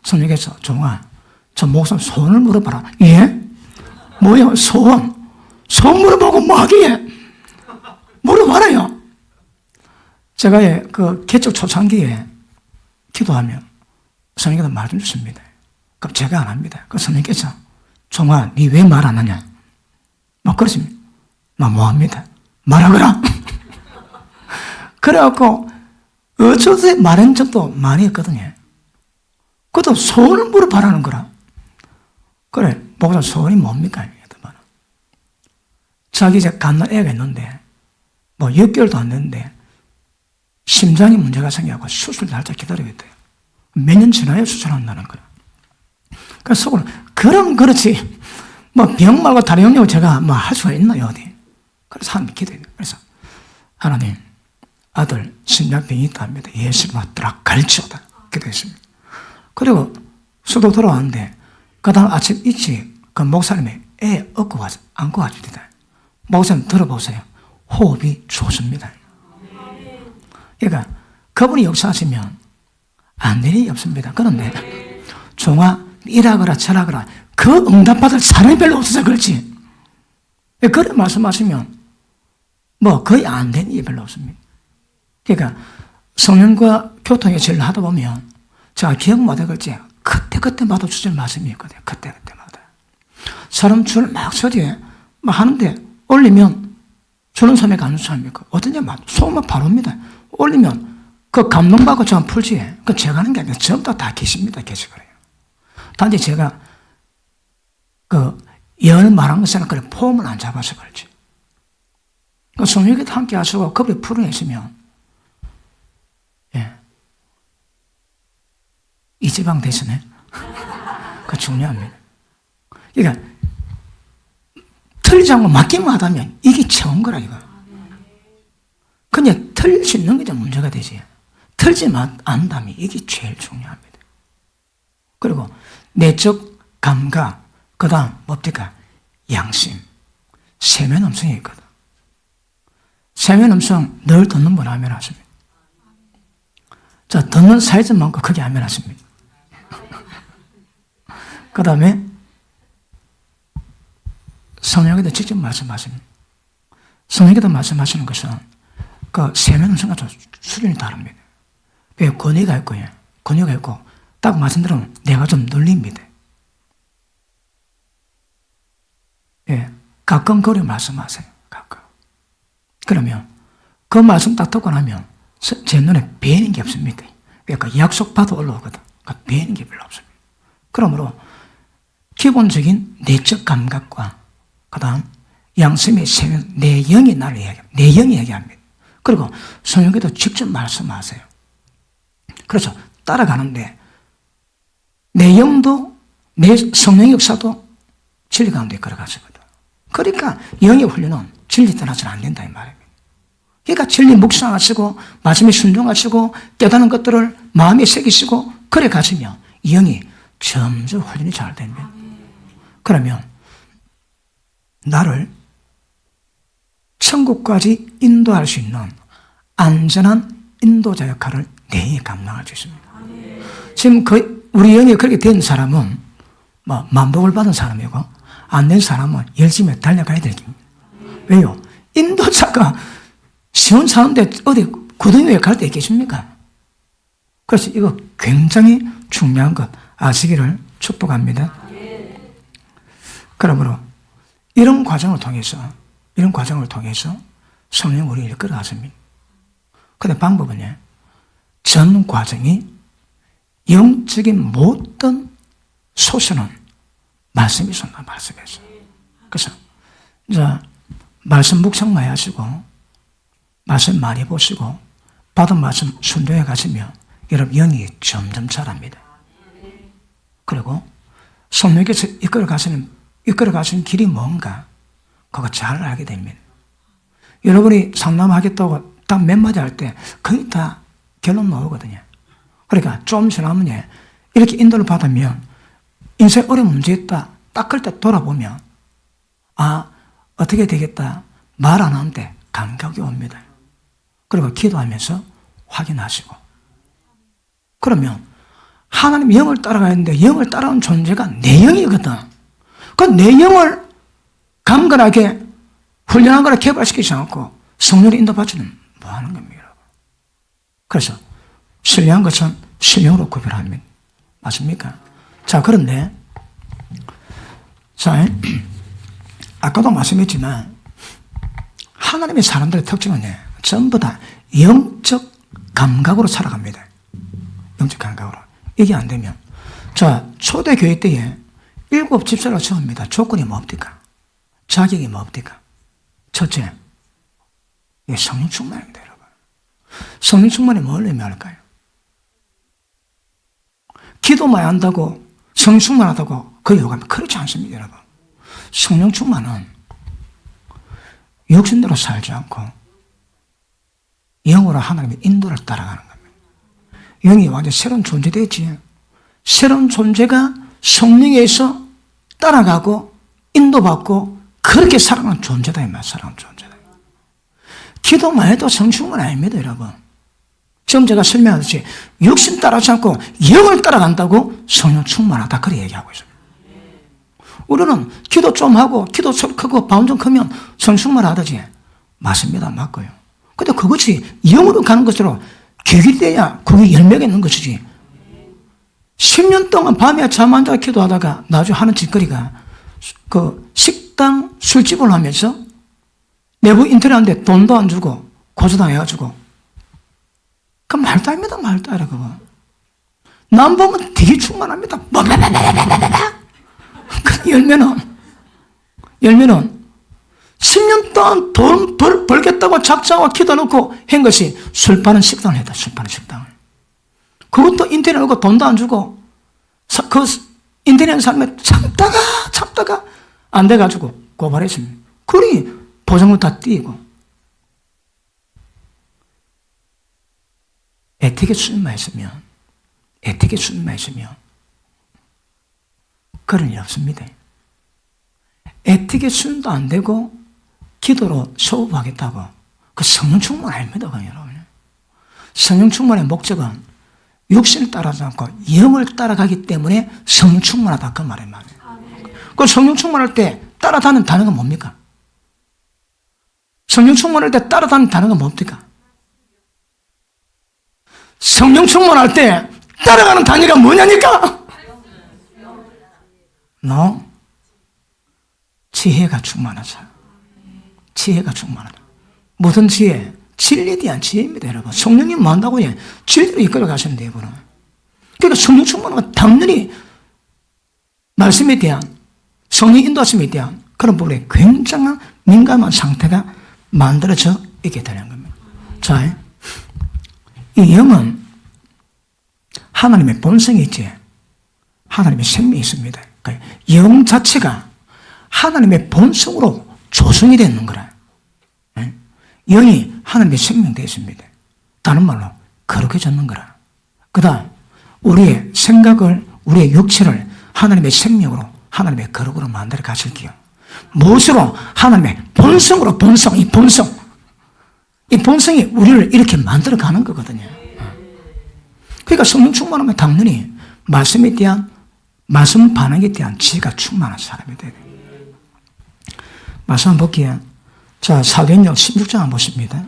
성령께서, 종아, 저 목사님 소원을 물어봐라. 예? 뭐야 소원? 소원 물어보고 뭐 하기에? 물어봐라요. 제가 그 개척 초창기에 기도하면 성령께서 말 좀 주십니다. 그럼 제가 안 합니다. 그 성령께서, 종아, 니 왜 말 안 하냐? 막 그러십니다. 나 뭐 합니다. 말하거라. 그래갖고 어쩌서 말한 적도 많이 했거든요. 그것도 소원을 물어봐라는 거라. 그래, 목사 소원이 뭡니까? 자기 이제 갓난 애가 있는데 6개월도 안 됐는데 심장에 문제가 생겨서 수술 날짜 기다리고 있대요. 몇 년 지나야 수술한다는 거야. 그래서 속으로, 그럼 그렇지. 병 말고 다른 영역을 제가 할 수가 있나요, 어디? 그래서 하나님 기도해요. 그래서 하나님, 아들 심장병이 있답니다. 예수를 받더라 갈지어다. 기도했습니다. 그리고 수도 들어왔는데, 그 다음 아침 일찍 그 목사님이 애 업고 와서 안고 와줍니다. 목사님 들어보세요. 호흡이 좋습니다. 그러니까 그분이 역사하시면 안 될 일이 없습니다. 그런데 종아, 일하거라 절하거라, 그 응답받을 사람이 별로 없어서 그렇지. 그런 말씀하시면 거의 안 되는 일이 별로 없습니다. 그러니까 성령과 교통의 진리를 하다 보면 제가 기억 못해 그렇지, 그때마다 주실 말씀이 있거든요. 그때마다. 사람 줄 막 서지에 하는데 올리면 주는 사람이 가는 사람이고, 어떠냐, 소음만 바로 옵니다. 올리면 그 감동받고 저는 풀지. 그 제가 하는 게 아니라 전부 다 계십니다. 계시 그래요. 단지 제가 열 말한 것은 그래 폼을 안 잡아서 그렇지. 성령께서 함께 하시고 그분이 풀어내시면, 이 지방 대신에 그 중요합니다. 그러니까 틀리지 않고 맡기만 하다면 이게 최고인 이거. 그냥 틀릴 수 있는 게 문제가 되지. 틀지만 안다면 이게 제일 중요합니다. 그리고 내적 감각, 그 다음 뭡니까? 양심. 세면 음성이 있거든. 세면 음성 늘 듣는 분 하면 하십니다. 자, 듣는 사이즈만큼 크게 하면 하십니다. 그 다음에 성령께서 직접 말씀하십니다. 성령께서 말씀하시는 것은 그 세면 음성과 수준이 다릅니다. 왜 권위가 있고, 권위가 있고, 딱 말씀드리면 내가 좀 눌립니다. 예, 가끔 그리 말씀하세요. 가끔. 그러면 그 말씀 딱 듣고 나면 제 눈에 배이는 게 없습니다. 그러니까 약속봐도 올라오거든. 그러니까 배이는 게 별로 없습니다. 그러므로 기본적인 내적 감각과 그 다음 양심의 세면 내 영이 나를 얘기합니다. 내 영이 얘기합니다. 그리고 성령께도 직접 말씀하세요. 그래서 따라가는데 내 영도 내 성령의 역사도 진리 가운데 걸어가시거든. 그러니까 영의 훈련은 진리 떠나서는 안 된다 이 말입니다. 그러니까 진리 묵상하시고 말씀에 순종하시고 깨닫는 것들을 마음에 새기시고 그래 가시면 영이 점점 훈련이 잘 됩니다. 그러면 나를 천국까지 인도할 수 있는 안전한 인도자 역할을 내 영이 감당할 수 있습니다. 지금 우리 영이 그렇게 된 사람은 만복을 받은 사람이고 안 된 사람은 열심히 달려가야 될 겁니다. 왜요? 인도자가 쉬운 사람인데 어디 구덩이 위에 갈 때 있겠습니까? 그래서 이거 굉장히 중요한 것 아시기를 축복합니다. 그러므로 이런 과정을 통해서 성령 우리를 이끌어갔습니다. 근데 방법은요, 전 과정이 영적인 모든 소스는 말씀에서 나 말씀에서. 그래서 이제 말씀 묵상 많이 하시고 말씀 많이 보시고 받은 말씀 순종해 가시면 여러분 영이 점점 자랍니다. 그리고 성령께서 이끌어 가시는 길이 뭔가 그거 잘 알게 됩니다. 여러분이 상담하겠다고 딱 몇 마디 할 때 거의 다 결론 나오거든요. 그러니까 좀 지나면 이렇게 인도를 받으면 인생 어려운 문제 있다. 딱 그럴 때 돌아보면 어떻게 되겠다. 말 안 하는데 감격이 옵니다. 그리고 기도하면서 확인하시고 그러면 하나님 영을 따라가야 하는데 영을 따라오는 존재가 내 영이거든. 그 내 영을 강건하게 훈련한 거라 개발시키지 않고 성령의 인도받지는 뭐 하는 겁니다. 그래서 신뢰한 것은 신령으로 구별합니다. 맞습니까? 자, 그런데 자, 아까도 말씀했지만 하나님의 사람들의 특징은 전부 다 영적 감각으로 살아갑니다. 영적 감각으로. 이게 안 되면 자, 초대교회 때에 7 집사를 세웁니다. 조건이 뭡니까? 자격이 뭡니까? 첫째, 이게 성령 충만입니다, 여러분. 성령 충만이 뭘 의미할까요? 기도만 한다고 성령 충만하다고 그 요구하면 그렇지 않습니다, 여러분. 성령 충만은 육신대로 살지 않고 영으로 하나님의 인도를 따라가는 겁니다. 영이 완전 새로운 존재 되지. 새로운 존재가 성령에서 따라가고 인도받고 그렇게 살아가는 존재다 이 말. 살아가는 존재다. 기도만 해도 성령 충만 아닙니다, 여러분. 지금 제가 설명하듯이 육신 따라가지 않고 영을 따라간다고 성령 충만하다 그렇게 얘기하고 있습니다. 우리는 기도 좀 하고 기도 좀 크고 바운 좀 크면 성령 충만하다지. 맞습니다. 맞고요. 근데 그것이 영으로 가는 것으로 계획이 돼야 그게 열매가 있는 것이지. 10년 동안 밤에 잠 안 자고 기도하다가 나중에 하는 짓거리가 그 식당 술집을 하면서 내부 인터넷 하는데 돈도 안 주고 고소당해가지고 그 말도 아닙니다. 말도 아니라 그거. 남 보면 되게 충만합니다. 그 열매는 10년 동안 돈 벌겠다고 작정하고 기도해놓고 한 것이 술 파는 식당을 했다. 술 파는 식당을. 그것도 인터넷 하고 돈도 안 주고 그 인터넷 사람에 참다가 안 돼가지고 고발했습니다. 그리 보증금 다 띄고 에틱에 순만 있으면 그런 일 없습니다. 에틱에 순도 안 되고 기도로 소업하겠다고 그 성령 충만 아닙니다, 여러분. 성령 충만의 목적은 육신을 따라가지 않고 영을 따라가기 때문에 성령 충만하다 그 말이에요. 그 성령 충만할 때 따라다니는 단어가 뭡니까? 성령 충만할 때 따라다니는 단어가 뭡니까? 성령 충만할 때 따라가는 단위가 뭐냐니까? 지혜가 충만한 사람. 지혜가 충만한 사람. 무슨 지혜? 진리에 대한 지혜입니다, 여러분. 성령님 뭐 한다고 해? 진리로 이끌어 가시면 돼요, 이거는. 그러니까 성령 충만하면 당연히 말씀에 대한, 성령 인도하심에 대한 그런 부분에 굉장한 민감한 상태가 만들어져 있게 되는 겁니다. 자, 이 영은 하나님의 본성이 있지, 하나님의 생명이 있습니다. 그러니까 영 자체가 하나님의 본성으로 조성이 되는 거라. 영이 하나님의 생명되어 있습니다. 다른 말로 거룩해졌는 거라. 그 다음 우리의 생각을, 우리의 육체를 하나님의 생명으로, 하나님의 거룩으로 만들어 가실게요. 무엇으로? 하나님의 본성으로. 본성, 이 본성이 우리를 이렇게 만들어 가는 거거든요. 그러니까 성령 충만하면 당연히 말씀에 대한, 말씀 반응에 대한 지혜가 충만한 사람이 돼요. 말씀 한번 볼게요. 자, 사도행전 16장 한번 보십니다.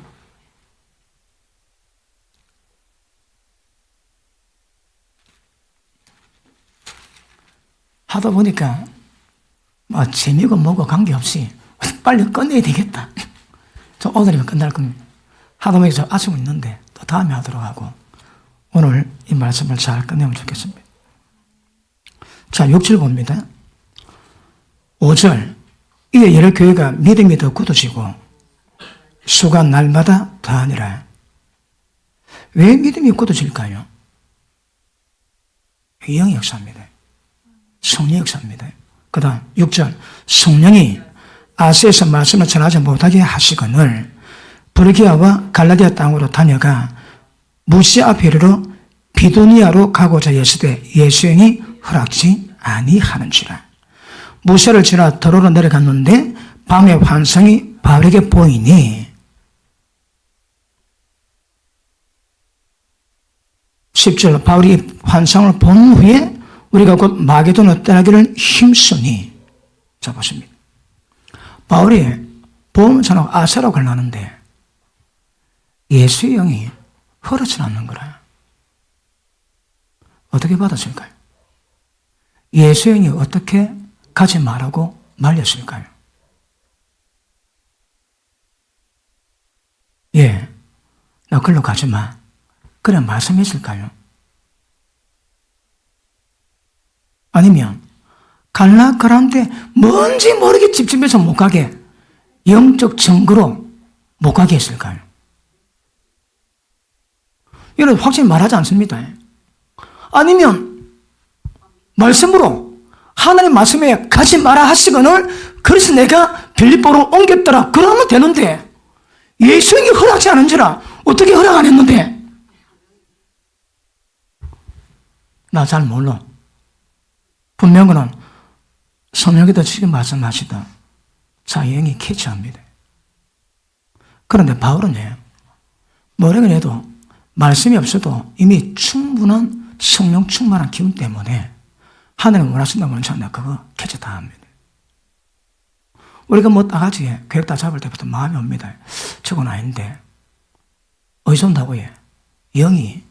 하다 보니까 재미고 뭐고 관계없이 빨리 끝내야 되겠다. 저 오늘이면 끝날 겁니다. 하다 보니까 저 아쉬움 있는데 또 다음에 하도록 하고 오늘 이 말씀을 잘 끝내면 좋겠습니다. 자, 6절 봅니다. 5절. 이에 여러 교회가 믿음이 더 굳어지고 수가 날마다 더하니라. 왜 믿음이 굳어질까요? 영의 역사입니다. 성령의 역사입니다. 그 다음 6절. 성령이 아시아에서 말씀을 전하지 못하게 하시거늘 브르기아와 갈라디아 땅으로 다녀가 무시아 베르로 비두니아로 가고자 했으되 예수행이 허락지 아니하는지라. 무시아를 지나 도로로 내려갔는데 밤에 환상이 바울에게 보이니 10절. 바울이 환상을 본 후에 우리가 곧 마게도로 떠나기를 힘쓰니. 자, 보십니다. 바울이 보험을 전하고 아세라고 걸나는데 예수의 영이 허락지 않는 거라. 어떻게 받았을까요? 예수의 영이 어떻게 가지 말라고 말렸을까요? 예, 너 글로 가지 마. 그래 말씀했을까요? 아니면 갈라가라한테 뭔지 모르게 집집에서 못 가게 영적 증거로 못 가게 했을까요? 이런 확실히 말하지 않습니다. 아니면 말씀으로 하나님 말씀에 가지 마라 하시거늘 그래서 내가 빌립보로 옮겼더라. 그러면 되는데 예수님이 허락지 않은지라 어떻게 허락 안 했는데? 나 잘 몰라. 분명히는 성령께서 지금 말씀하시다. 자영이 캐치합니다. 그런데 바울은요, 뭐라고 해도 말씀이 없어도 이미 충분한 성령 충만한 기운 때문에 하나님 원하신다면 원하신다. 그거 캐치 다 합니다. 우리가 뭐 따가지 계획 다 잡을 때부터 마음이 옵니다. 저건 아닌데. 어디서 온다고 해? 영이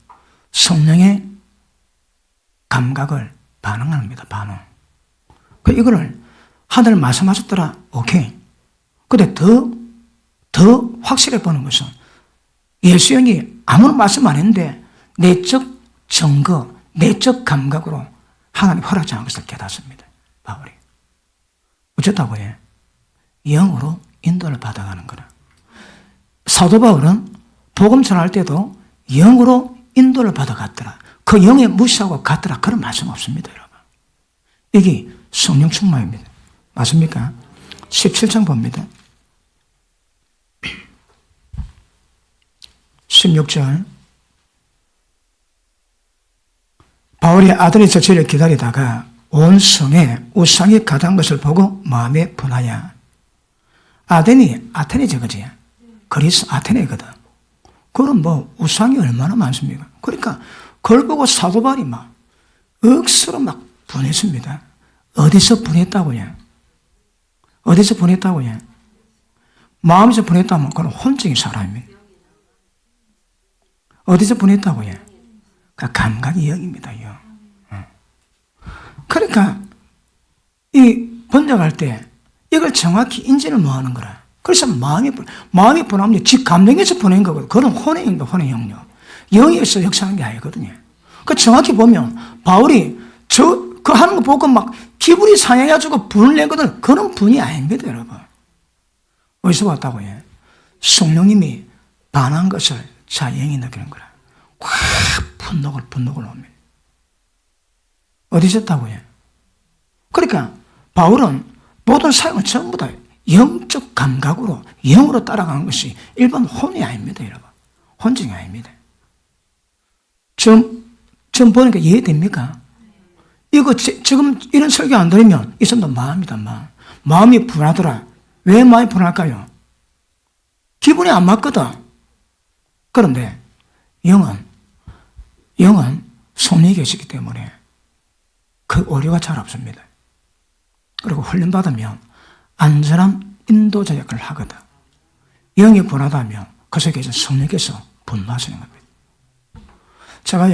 성령의 감각을 반응합니다. 반응. 그 이거를 하나님 말씀하셨더라. 오케이. 근데 더 확실해 보는 것은 예수 영이 아무런 말씀 안 했는데 내적 증거, 내적 감각으로 하나님 허락지 않은 것을 깨닫습니다. 바울이. 어쨌다고 해? 영으로 인도를 받아가는 거라. 사도 바울은 복음 전할 때도 영으로 인도를 받아갔더라. 그 영에 무시하고 갔더라. 그런 말씀 없습니다, 여러분. 이게 성령 충만입니다. 맞습니까? 17장 봅니다. 16절. 바울이 아들에서 저를 기다리다가 온 성에 우상이 가득한 것을 보고 마음에 분하여. 아테네죠, 그지? 그리스 아테네거든. 그럼 뭐 우상이 얼마나 많습니까? 그러니까 그걸 보고 사도 바울이 막 억수로 막 분했습니다. 어디서 분했다고요? 어디서 분했다고요? 마음에서 분했다면 그건 혼적인 사람입니다. 어디서 분했다고요? 감각이 영입니다. 영. 그러니까 이 번역할 때 이걸 정확히 인지를 못 하는 거라. 그래서 마음이 분하면 지 감정에서 보낸 거거든요. 그런 혼의 영역. 영에서 역사하는 게 아니거든요. 그 정확히 보면 바울이 그 하는 거 보고 막 기분이 상해가지고 분을 내거든. 그런 분이 아닙니다, 여러분. 어디서 왔다고요? 성령님이 반한 것을 자 영이 느끼는 거라. 확 분노를 옵니다. 어디서 했다고요? 그러니까 바울은 모든 사역은 전부 다 영적 감각으로 영으로 따라가는 것이 일반 혼이 아닙니다, 여러분. 혼증이 아닙니다. 지금 보니까 이해됩니까? 이거 지금 이런 설교 안 들으면 이 사람도 마음이다, 마음이 불하더라. 왜 마음이 불할까요? 기분이 안 맞거든. 그런데 영은 성령이 계시기 때문에 그 오류가 잘 없습니다. 그리고 훈련받으면 안전한 인도자 역할을 하거든. 영이 불하다면 그 속에서 성령께서 분노하시는 겁니다. 제가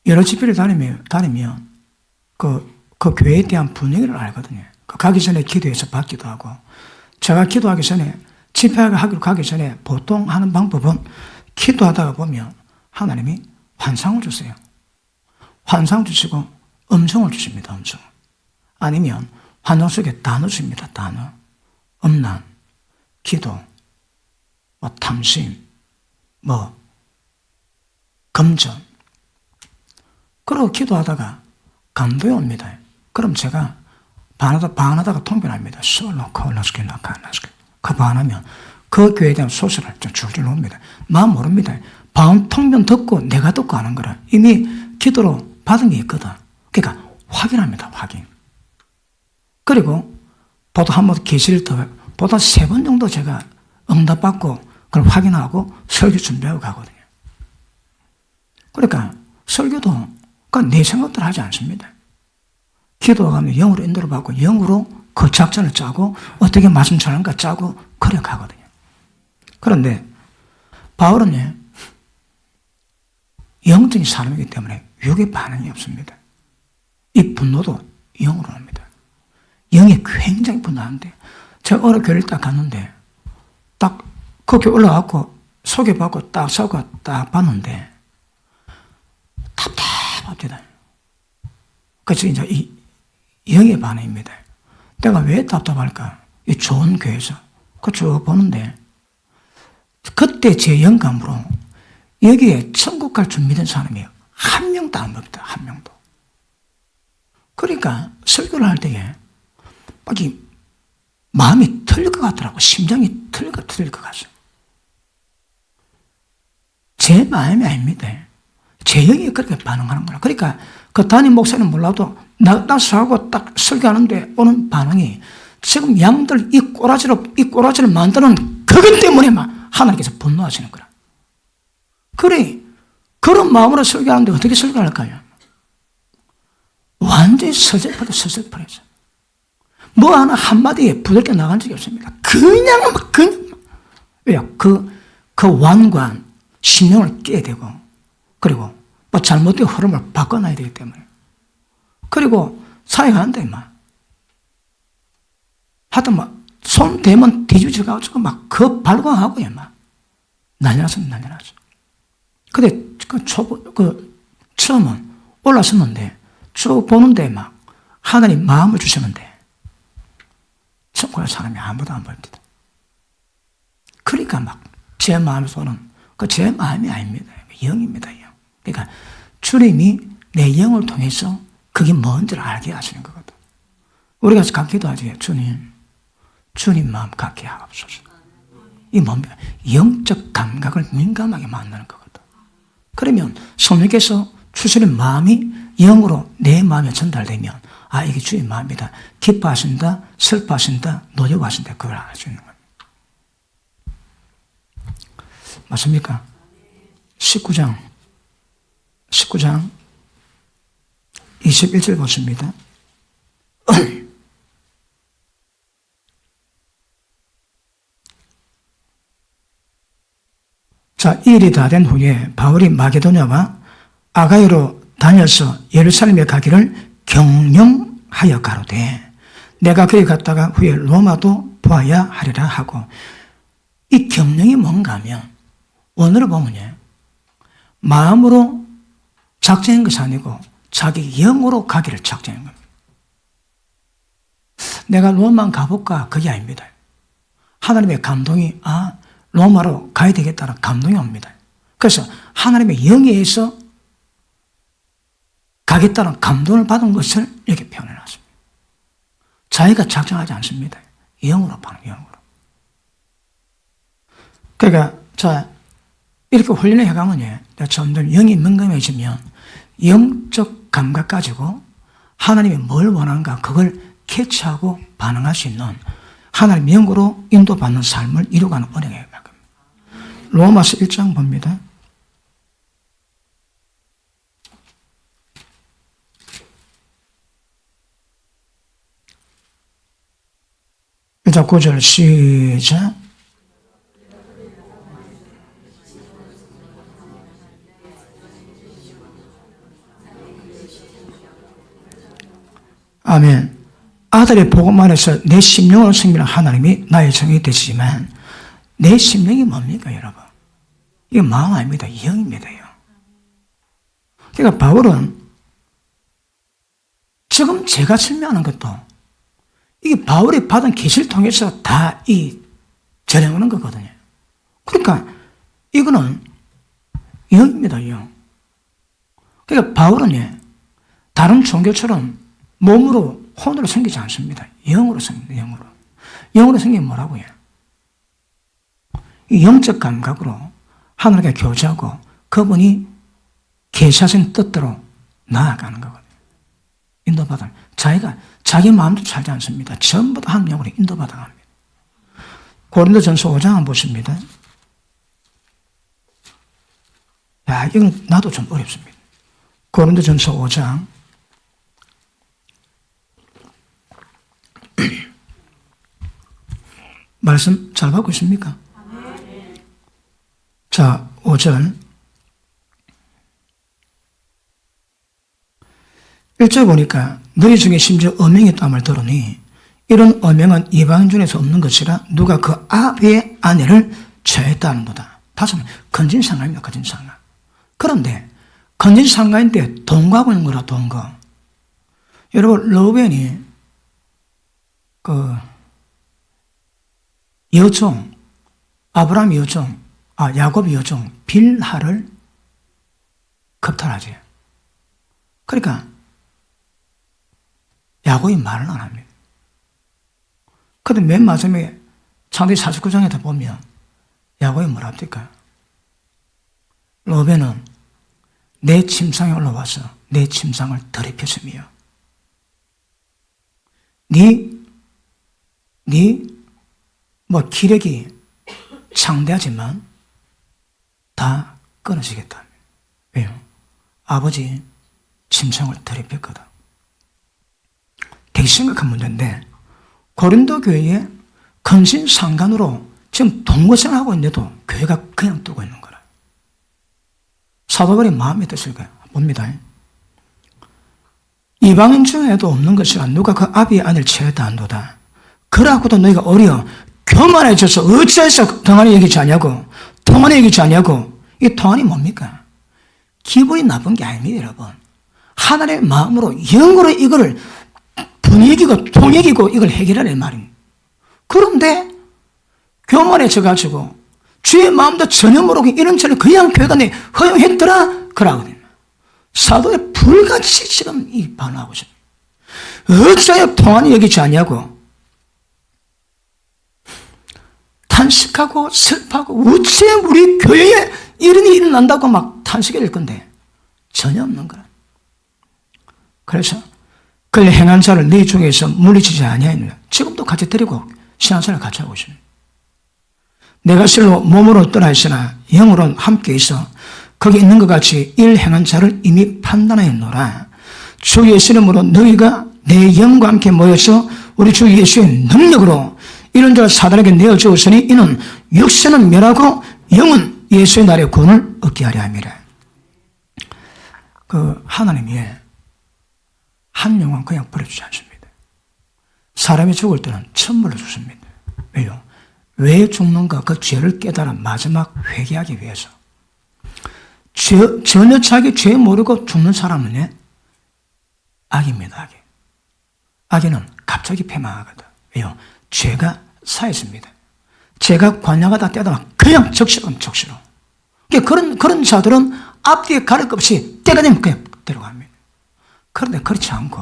여러 집회를 다니면 그 교회에 대한 분위기를 알거든요. 가기 전에 기도해서 받기도 하고, 제가 기도하기 전에, 집회하기로 가기 전에 보통 하는 방법은 기도하다가 보면 하나님이 환상을 주세요. 환상 주시고 음성을 주십니다. 음성. 아니면 환상 속에 단어 주십니다. 단어. 음란, 기도, 탐심, 검전. 그러고 기도하다가 감동이 옵니다. 그럼 제가 반하다가 통변합니다. 그 반하면 그 교회에 대한 소설을 줄줄 옵니다. 마음 모릅니다. 통변 듣고 내가 듣고 하는 거라. 이미 기도로 받은 게 있거든. 그러니까 확인합니다. 확인. 그리고 보다 한 번 계시를 보다 3번 정도 제가 응답받고 그걸 확인하고 설교 준비하고 가거든요. 그러니까 설교도 내 생각대로 하지 않습니다. 기도하면 영으로 인도를 받고 영으로 그 작전을 짜고 어떻게 말씀 전하는가 짜고 그래 가거든요. 그런데 바울은 영적인 사람이기 때문에 육의 반응이 없습니다. 이 분노도 영으로 옵니다. 영이 굉장히 분노하는데 제가 어느 교회를 딱 갔는데 딱 거기 올라가고 소개받고 딱 서고 딱 봤는데 답답합니다. 그래서 이제 이 영의 반응입니다. 내가 왜 답답할까? 이 좋은 교회에서 쭉 보는데 그때 제 영감으로 여기에 천국 갈 준비된 사람이 한 명도 안 보입니다. 한 명도. 그러니까 설교를 할 때에 막 마음이 틀릴 것 같더라고. 심장이 틀릴 것 같아요. 제 마음이 아닙니다. 제 영이 그렇게 반응하는 거라. 그러니까 그 담임 목사는 몰라도 나서하고 딱 설교하는데 오는 반응이 지금 양들 이 꼬라지를 만드는 그것 때문에 막 하나님께서 분노하시는 거라. 그래, 그런 마음으로 설교하는데 어떻게 설교할까요? 완전히 서슬퍼져. 뭐 하나 한마디에 부드럽게 나간 적이 없습니다. 그냥. 왜요? 그 완관, 신명을 깨야 되고, 그리고 잘못된 흐름을 바꿔놔야 되기 때문에. 그리고 사역하는데 하여튼 손 대면 뒤집어져가지고 그 발광하고요, 난리 났습니다. 근데 처음은 올랐었는데 쭉 보는데 하나님 마음을 주셨는데 천국의 사람이 아무도 안 보입니다. 그러니까 제 마음에서는 제 마음이 아닙니다. 영입니다. 영. 그러니까 주님이 내 영을 통해서 그게 뭔지를 알게 하시는 거거든. 우리가 갖기도 하지. 주님 마음 갖게 하옵소서. 이 뭡니까? 영적 감각을 민감하게 만드는 거거든. 그러면 성령께서 주시는 마음이 영으로 내 마음에 전달되면 이게 주의 마음이다. 기뻐하신다, 슬퍼하신다, 노력하신다. 그걸 알 수 있는 겁니다. 맞습니까? 19장 21절 보십니다. 자, 이 일이 다 된 후에 바울이 마게도냐와 아가야로 다녀서 예루살렘에 가기를 경영하여 가로되 내가 거기 갔다가 후에 로마도 보아야 하리라 하고, 이 경영이 뭔가 하면 오늘을 보면 마음으로 작정한 것이 아니고 자기 영으로 가기를 작정한 겁니다. 내가 로마 가볼까? 그게 아닙니다. 하나님의 감동이 로마로 가야 되겠다는 감동이 옵니다. 그래서 하나님의 영에 의해서 가겠다는 감동을 받은 것을 이렇게 표현해놨습니다. 자기가 작정하지 않습니다. 영으로 파는 영으로. 그러니까 자, 이렇게 훈련을 해가면 점점 영이 민감해지면 영적 감각 가지고 하나님이 뭘 원하는가 그걸 캐치하고 반응할 수 있는 하나님의 영으로 인도받는 삶을 이루어가는 은혜가 있는 겁니다. 로마서 1장 봅니다. 일단 9절 시작. 아멘. 아들의 복음 안에서 내 심령으로 섬기는 하나님이 나의 정이 되시지만 내 심령이 뭡니까 여러분? 이게 마음 아닙니다. 영입니다. 그러니까 바울은 지금 제가 설명하는 것도 이게 바울이 받은 계시를 통해서 다 전해오는 거거든요. 그러니까 이거는 영입니다. 영. 그러니까 바울은 다른 종교처럼 몸으로 혼으로 섬기지 않습니다. 영으로 섬깁니다. 영으로. 영으로 섬기면 뭐라고요? 이 영적 감각으로 하나님과 교제하고 그분이 계시하신 뜻대로 나아가는 거거든요. 인도받아. 자기 마음도 살지 않습니다. 전부 다 한 영으로 인도받아 갑니다. 고린도전서 5장 한번 보십니다. 이건 나도 좀 어렵습니다. 고린도전서 5장 말씀 잘 받고 있습니까? 자, 5절 1절 보니까 너희 중에 심지어 어명이 있다함을 들으니 이런 어명은 이방인 중에서 없는 것이라 누가 그 아비의 아내를 취했다는도다. 다시 한번 건진상가입니다. 건진상가. 그런데 건진상가인데 동거하고 있는 거라 동거. 여러분 르우벤이 여종 아브라함의 여종 야곱의 여종 빌하를 겁탈하지. 그러니까 야곱이 말을 안 합니다. 그런데 맨 마지막에 창세기 49장에 보면 야곱이 뭐라 합니까? 르우벤은 내 침상에 올라와서 내 침상을 더럽혔으며 기력이 창대하지만 다 끊어지겠다. 왜요? 아버지 침상을 더럽혔거든. 되게 심각한 문제인데 고린도 교회에 근신상간으로 지금 동거생활하고 있는데도 교회가 그냥 두고 있는 거라. 사도 바울의 마음이 어땠을까요? 봅니다. 이방인 중에도 없는 것이라 누가 그 아비의 아내를 취했다 한도다. 그러고도 너희가 어려 교만해져서 어찌해서 동안이 얘기지 않냐고, 통안이 얘기지 않냐고. 이 통안이 뭡니까? 기분이 나쁜 게 아닙니다, 여러분. 하나님의 마음으로 영으로 이거를 분위기고 통역이고 이걸 해결하는 말입니다. 그런데 교만해져가지고 주의 마음도 전혀 모르고 이런 절을 그냥 교회가 내 허용했더라 그러거든요. 사도의 불같이 지금 이 반응하고 있습니다. 어찌하여 통안이 여기지 않냐고 탄식하고 슬퍼하고 어찌 우리 교회에 이런 일이 일어난다고 막 탄식해질 건데 전혀 없는 거라. 그래서 그를 행한 자를 네 중에서 물리치지 아니하였느냐. 지금도 같이 데리고 신앙생활을 같이 하고 있습니다. 내가 실로 몸으로 떠나 있으나 영으로는 함께 있어 거기 있는 것 같이 일 행한 자를 이미 판단하였노라. 주 예수 이름으로 너희가 내 영과 함께 모여서 우리 주 예수의 능력으로 이런 자를 사단에게 내어주었으니 이는 육신은 멸하고 영은 예수의 날에 구원을 얻게 하려 함이라. 하나님이 한 영혼 그냥 버려주지 않습니다. 사람이 죽을 때는 천물로 죽습니다. 왜요? 왜 죽는가? 그 죄를 깨달아 마지막 회개하기 위해서. 전혀 자기 죄 모르고 죽는 사람은 악입니다. 악이. 악에는 갑자기 패망하거든. 왜요? 죄가 쌓였습니다. 죄가 관여하다 때다 그냥 적시로. 그런 자들은 앞뒤에 가릴 것 없이 때가 되면 그냥 데려갑니다. 그런데 그렇지 않고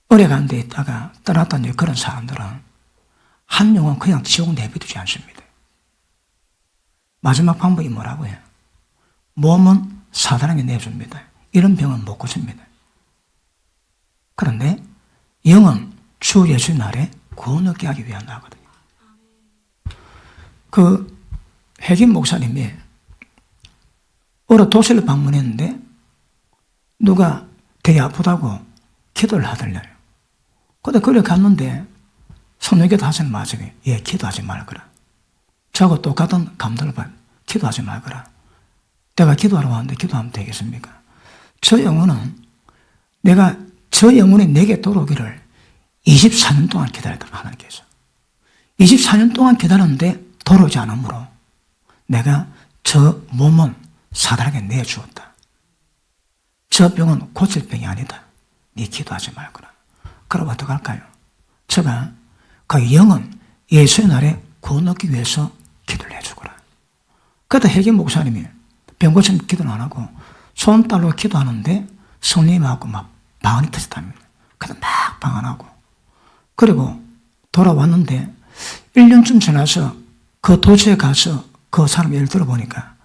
오래간 데 있다가 떠났던 그런 사람들은 한 영혼 그냥 지옥 내비두지 않습니다. 마지막 방법이 뭐라고 해요? 몸은 사단에게 내줍니다. 이런 병은 못 고칩니다. 그런데 영은 주 예수의 날에 구원 얻게 하기 위한 나거든요. 핵임 목사님이 어느 도시를 방문했는데 누가 되게 아프다고 기도를 하더래요. 근데 그래 갔는데 성령께서 하시는 말씀이 기도하지 말거라. 저하고 똑같은 감동을 받 기도하지 말거라. 내가 기도하러 왔는데 기도하면 되겠습니까? 저 영혼은 저 영혼이 내게 돌아오기를 24년 동안 기다렸다고 하나님께서. 24년 동안 기다렸는데 돌아오지 않으므로 내가 저 몸은 사단에게 내주었다. 저 병은 고칠 병이 아니다. 네 기도하지 말거라. 그럼 어떡할까요? 제가 그 영은 예수의 날에 구원 얻기 위해서 기도를 해주거라. 그때 핵임 목사님이 병 고치는 기도는 안 하고 손딸로 기도하는데 성령님하고 막 방언이 터졌답니다. 그래서 막 방언하고 그리고 돌아왔는데 1년쯤 지나서 그 도시에 가서 그 사람 예를 들어보니까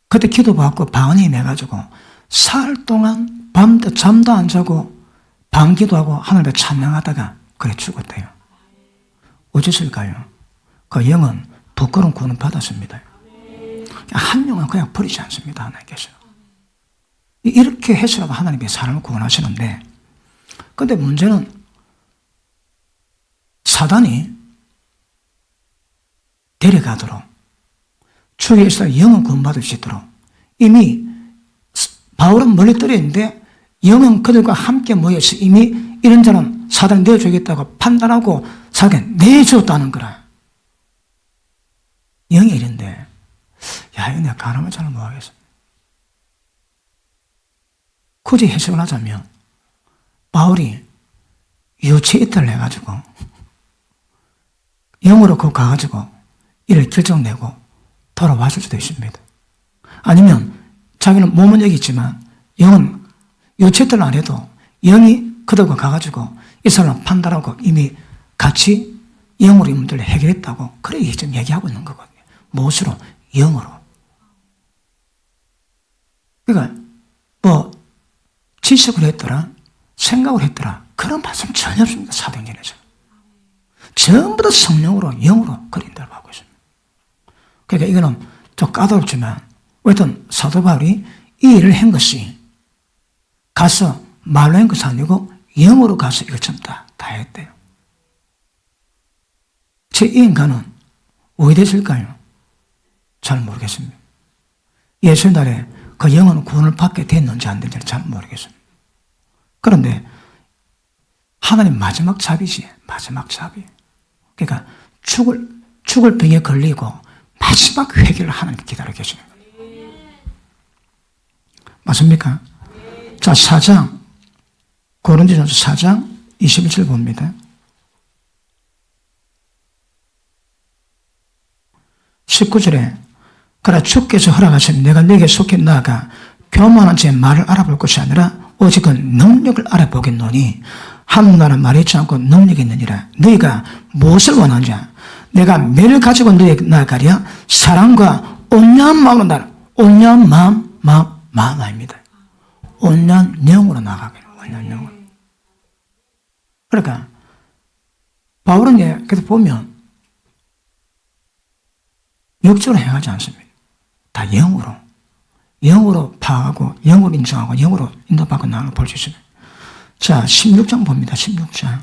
그때 기도받고 방언이 임해가지고 사흘 동안 밤새 잠도 안 자고 방기도하고 하늘에 찬양하다가 그래 죽었대요. 어째서일까요? 그 영은 부끄러운 구원을 받았습니다. 한 영은 그냥 버리지 않습니다. 하나님께서. 이렇게 해서라도 하나님이 사람을 구원하시는데 근데 문제는 사단이 데려가도록 주에서 영은 구원받을 수 있도록 이미 바울은 멀리 떨어 있는데 영은 그들과 함께 모여서 이미 이런 자는 사단을 내어주겠다고 판단하고 사단에게 내주었다는 거라. 영이 이런데 이거 내가 가늠을 잘 못하겠어. 굳이 해석을 하자면 바울이 유체 이탈을 해가지고 영으로 그거 가가지고 이를 결정내고 돌아왔을 수도 있습니다. 아니면 자기는 몸은 여기 있지만 영은 유체 이탈을 안 해도 영이 그들과 가가지고 이 사람을 판단하고 이미 같이 영으로 이 문제를 해결했다고 그래 지금 얘기하고 있는 거거든요. 무엇으로? 영으로. 그러니까 지식을 했더라 생각을 했더라 그런 말씀 전혀 없습니다. 사도행전에서 전부 다 성령으로 영으로 그린다고 하고 있습니다. 그러니까 이거는 좀 까다롭지만 어쨌든 사도 바울이 이 일을 한 것이 가서 말로 한 것이 아니고 영으로 가서 이걸 전부 다 했대요. 이 인간은 왜 됐을까요? 잘 모르겠습니다. 예수의 날에 그 영은 구원을 받게 됐는지 안 됐는지 잘 모르겠습니다. 그런데 하나님 마지막 자비지. 마지막 자비. 그러니까 죽을 병에 걸리고 마지막 회개를 하나님 기다리고 계십니다. 맞습니까? 자, 4장 고린도전서 4장 21절 봅니다. 19절에 그러나 주께서 허락하시면 내가 네게 속히 나아가 교만한 제 말을 알아볼 것이 아니라 오직 그 능력을 알아보겠노니 한나라 말하지 않고 능력이 있느니라. 너희가 무엇을 원하느냐? 내가 매를 가지고 너희에게 나아가랴. 사랑과 온유한 마음으로 나아가. 온유한 마음 아닙니다. 온유한 영으로 나아가게. 온유한 영으로. 그러니까 바울은 그래서 보면 육적으로 행하지 않습니다. 다 영으로 파악하고 영으로 인정하고 영으로 인도받고 나아가 볼 수 있습니다. 자, 16장 봅니다. 16장.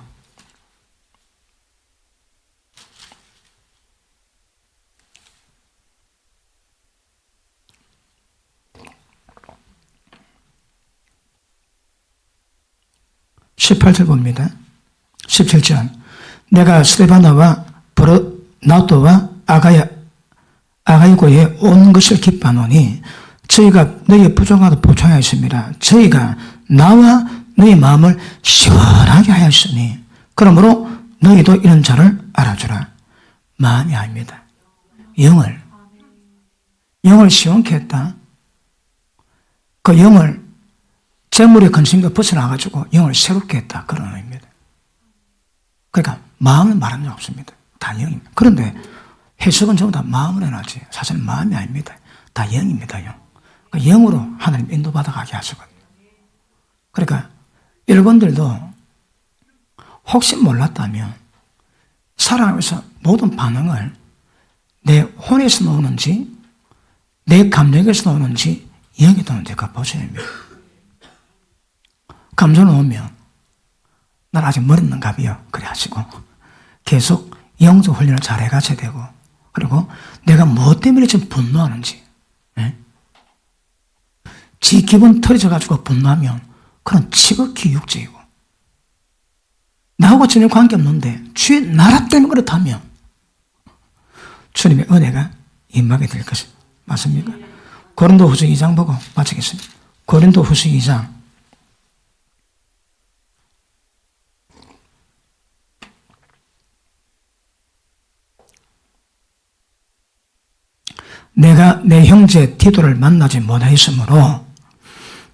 18절 봅니다. 17절. 내가 스데바나와 브르나도와 아가이고에 온 것을 기뻐하노니 저희가 너희의 부족하도 보충하였습니다. 저희가 나와 너희 마음을 시원하게 하였으니 그러므로 너희도 이런 자를 알아주라. 마음이 아닙니다. 영을 시원케 했다. 그 영을 재물의 근심도 벗어나가지고 영을 새롭게 했다. 그런 의미입니다. 그러니까 마음을 말하는 적 없습니다. 다 영입니다. 그런데 해석은 전부 다 마음으로 해놨지. 사실은 마음이 아닙니다. 다 영입니다. 영. 그러니까 영으로 하나님 인도받아가게 하시거든요. 그러니까 여러분들도 혹시 몰랐다면 살아가면서 모든 반응을 내 혼에서 나오는지 내 감정에서 나오는지 영에서 나오는지 그거 보셔야 합니다. 감정을 오면 난 아직 멀었는가 봐요. 그래 하시고 계속 영적 훈련을 잘 해가셔야 되고 그리고 내가 무엇 때문에 지금 분노하는지 지 기분 털어져가지고 분노하면 그건 지극히 육적이고 나하고 전혀 관계없는데 주의 나라 때문에 그렇다면 주님의 은혜가 임하게 될 것입니다. 맞습니까? 고린도후서 2장 보고 마치겠습니다. 고린도후서 2장 내가 내 형제 디도를 만나지 못하였으므로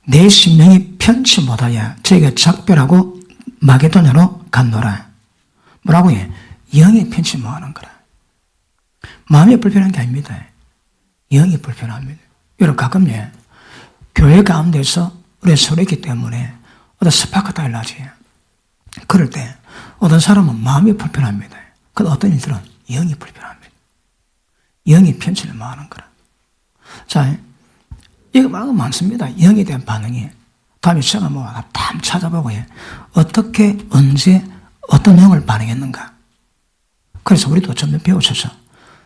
내 심령이 편치 못하여 저희가 작별하고 마게도냐로 갔노라. 뭐라고 해? 영이 편치 못하는 거라. 마음이 불편한 게 아닙니다. 영이 불편합니다. 여러분 가끔 교회 가운데서 우리 서로 있기 때문에 어떤 스파크가 일어나지. 그럴 때 어떤 사람은 마음이 불편합니다. 그런데 어떤 일들은 영이 불편합니다. 영이 편치를 못하는 거라. 자, 이거 말고 많습니다. 영에 대한 반응이. 다음에 제가 다 찾아보고 어떻게, 언제, 어떤 영을 반응했는가. 그래서 우리도 좀 배우셔서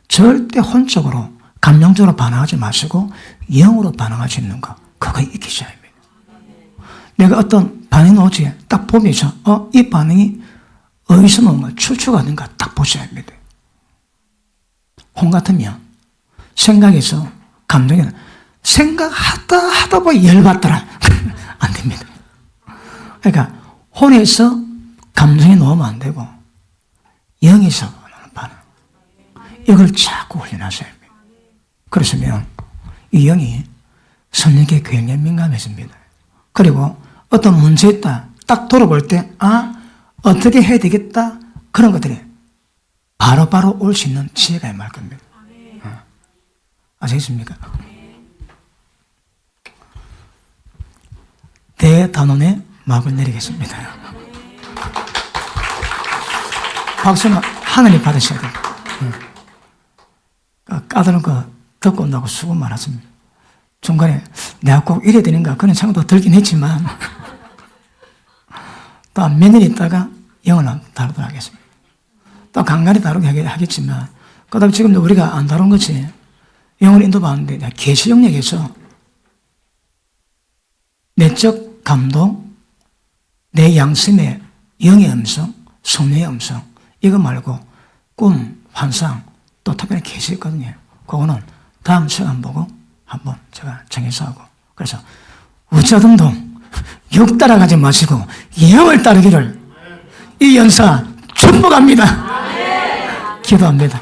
절대 혼적으로, 감정적으로 반응하지 마시고 영으로 반응할 수 있는 거, 그거 익히셔야 합니다. 내가 어떤 반응이 오지, 딱 보면서, 이 반응이 어디서 뭔가 출처가는가 딱 보셔야 합니다. 혼 같으면 생각에서 감정에는 생각하다 보니 열받더라. 안 됩니다. 그러니까 혼에서 감정이 놓으면 안 되고 영에서 오는 반응. 이걸 자꾸 훈련하셔야 합니다. 그러시면 이 영이 성령께 굉장히 민감해집니다. 그리고 어떤 문제 있다 딱 돌아볼 때 어떻게 해야 되겠다 그런 것들이 바로바로 올 수 있는 지혜가 임할 겁니다. 아시겠습니까? 대단원의 막을 내리겠습니다. 박수는 하나님 받으셔야 됩니다. 까다로운 거 듣고 온다고 수고 많았습니다. 중간에 내가 꼭 이래야 되는가 그런 생각도 들긴 했지만 또 몇 년 있다가 영을 다루도록 하겠습니다. 또 간간히 다루게 하겠지만 그 다음에 지금도 우리가 안 다룬 것이 영을 인도받는데 계시 영역에서 내적 감동, 내 양심의 영의 음성, 성령의 음성 이거 말고 꿈, 환상 또 특별히 계시 있거든요. 그거는 다음 시간 보고 한번 제가 정해서 하고 그래서 우짜등동 육 따라가지 마시고 영을 따르기를 이 연사 축복합니다. 기도합니다.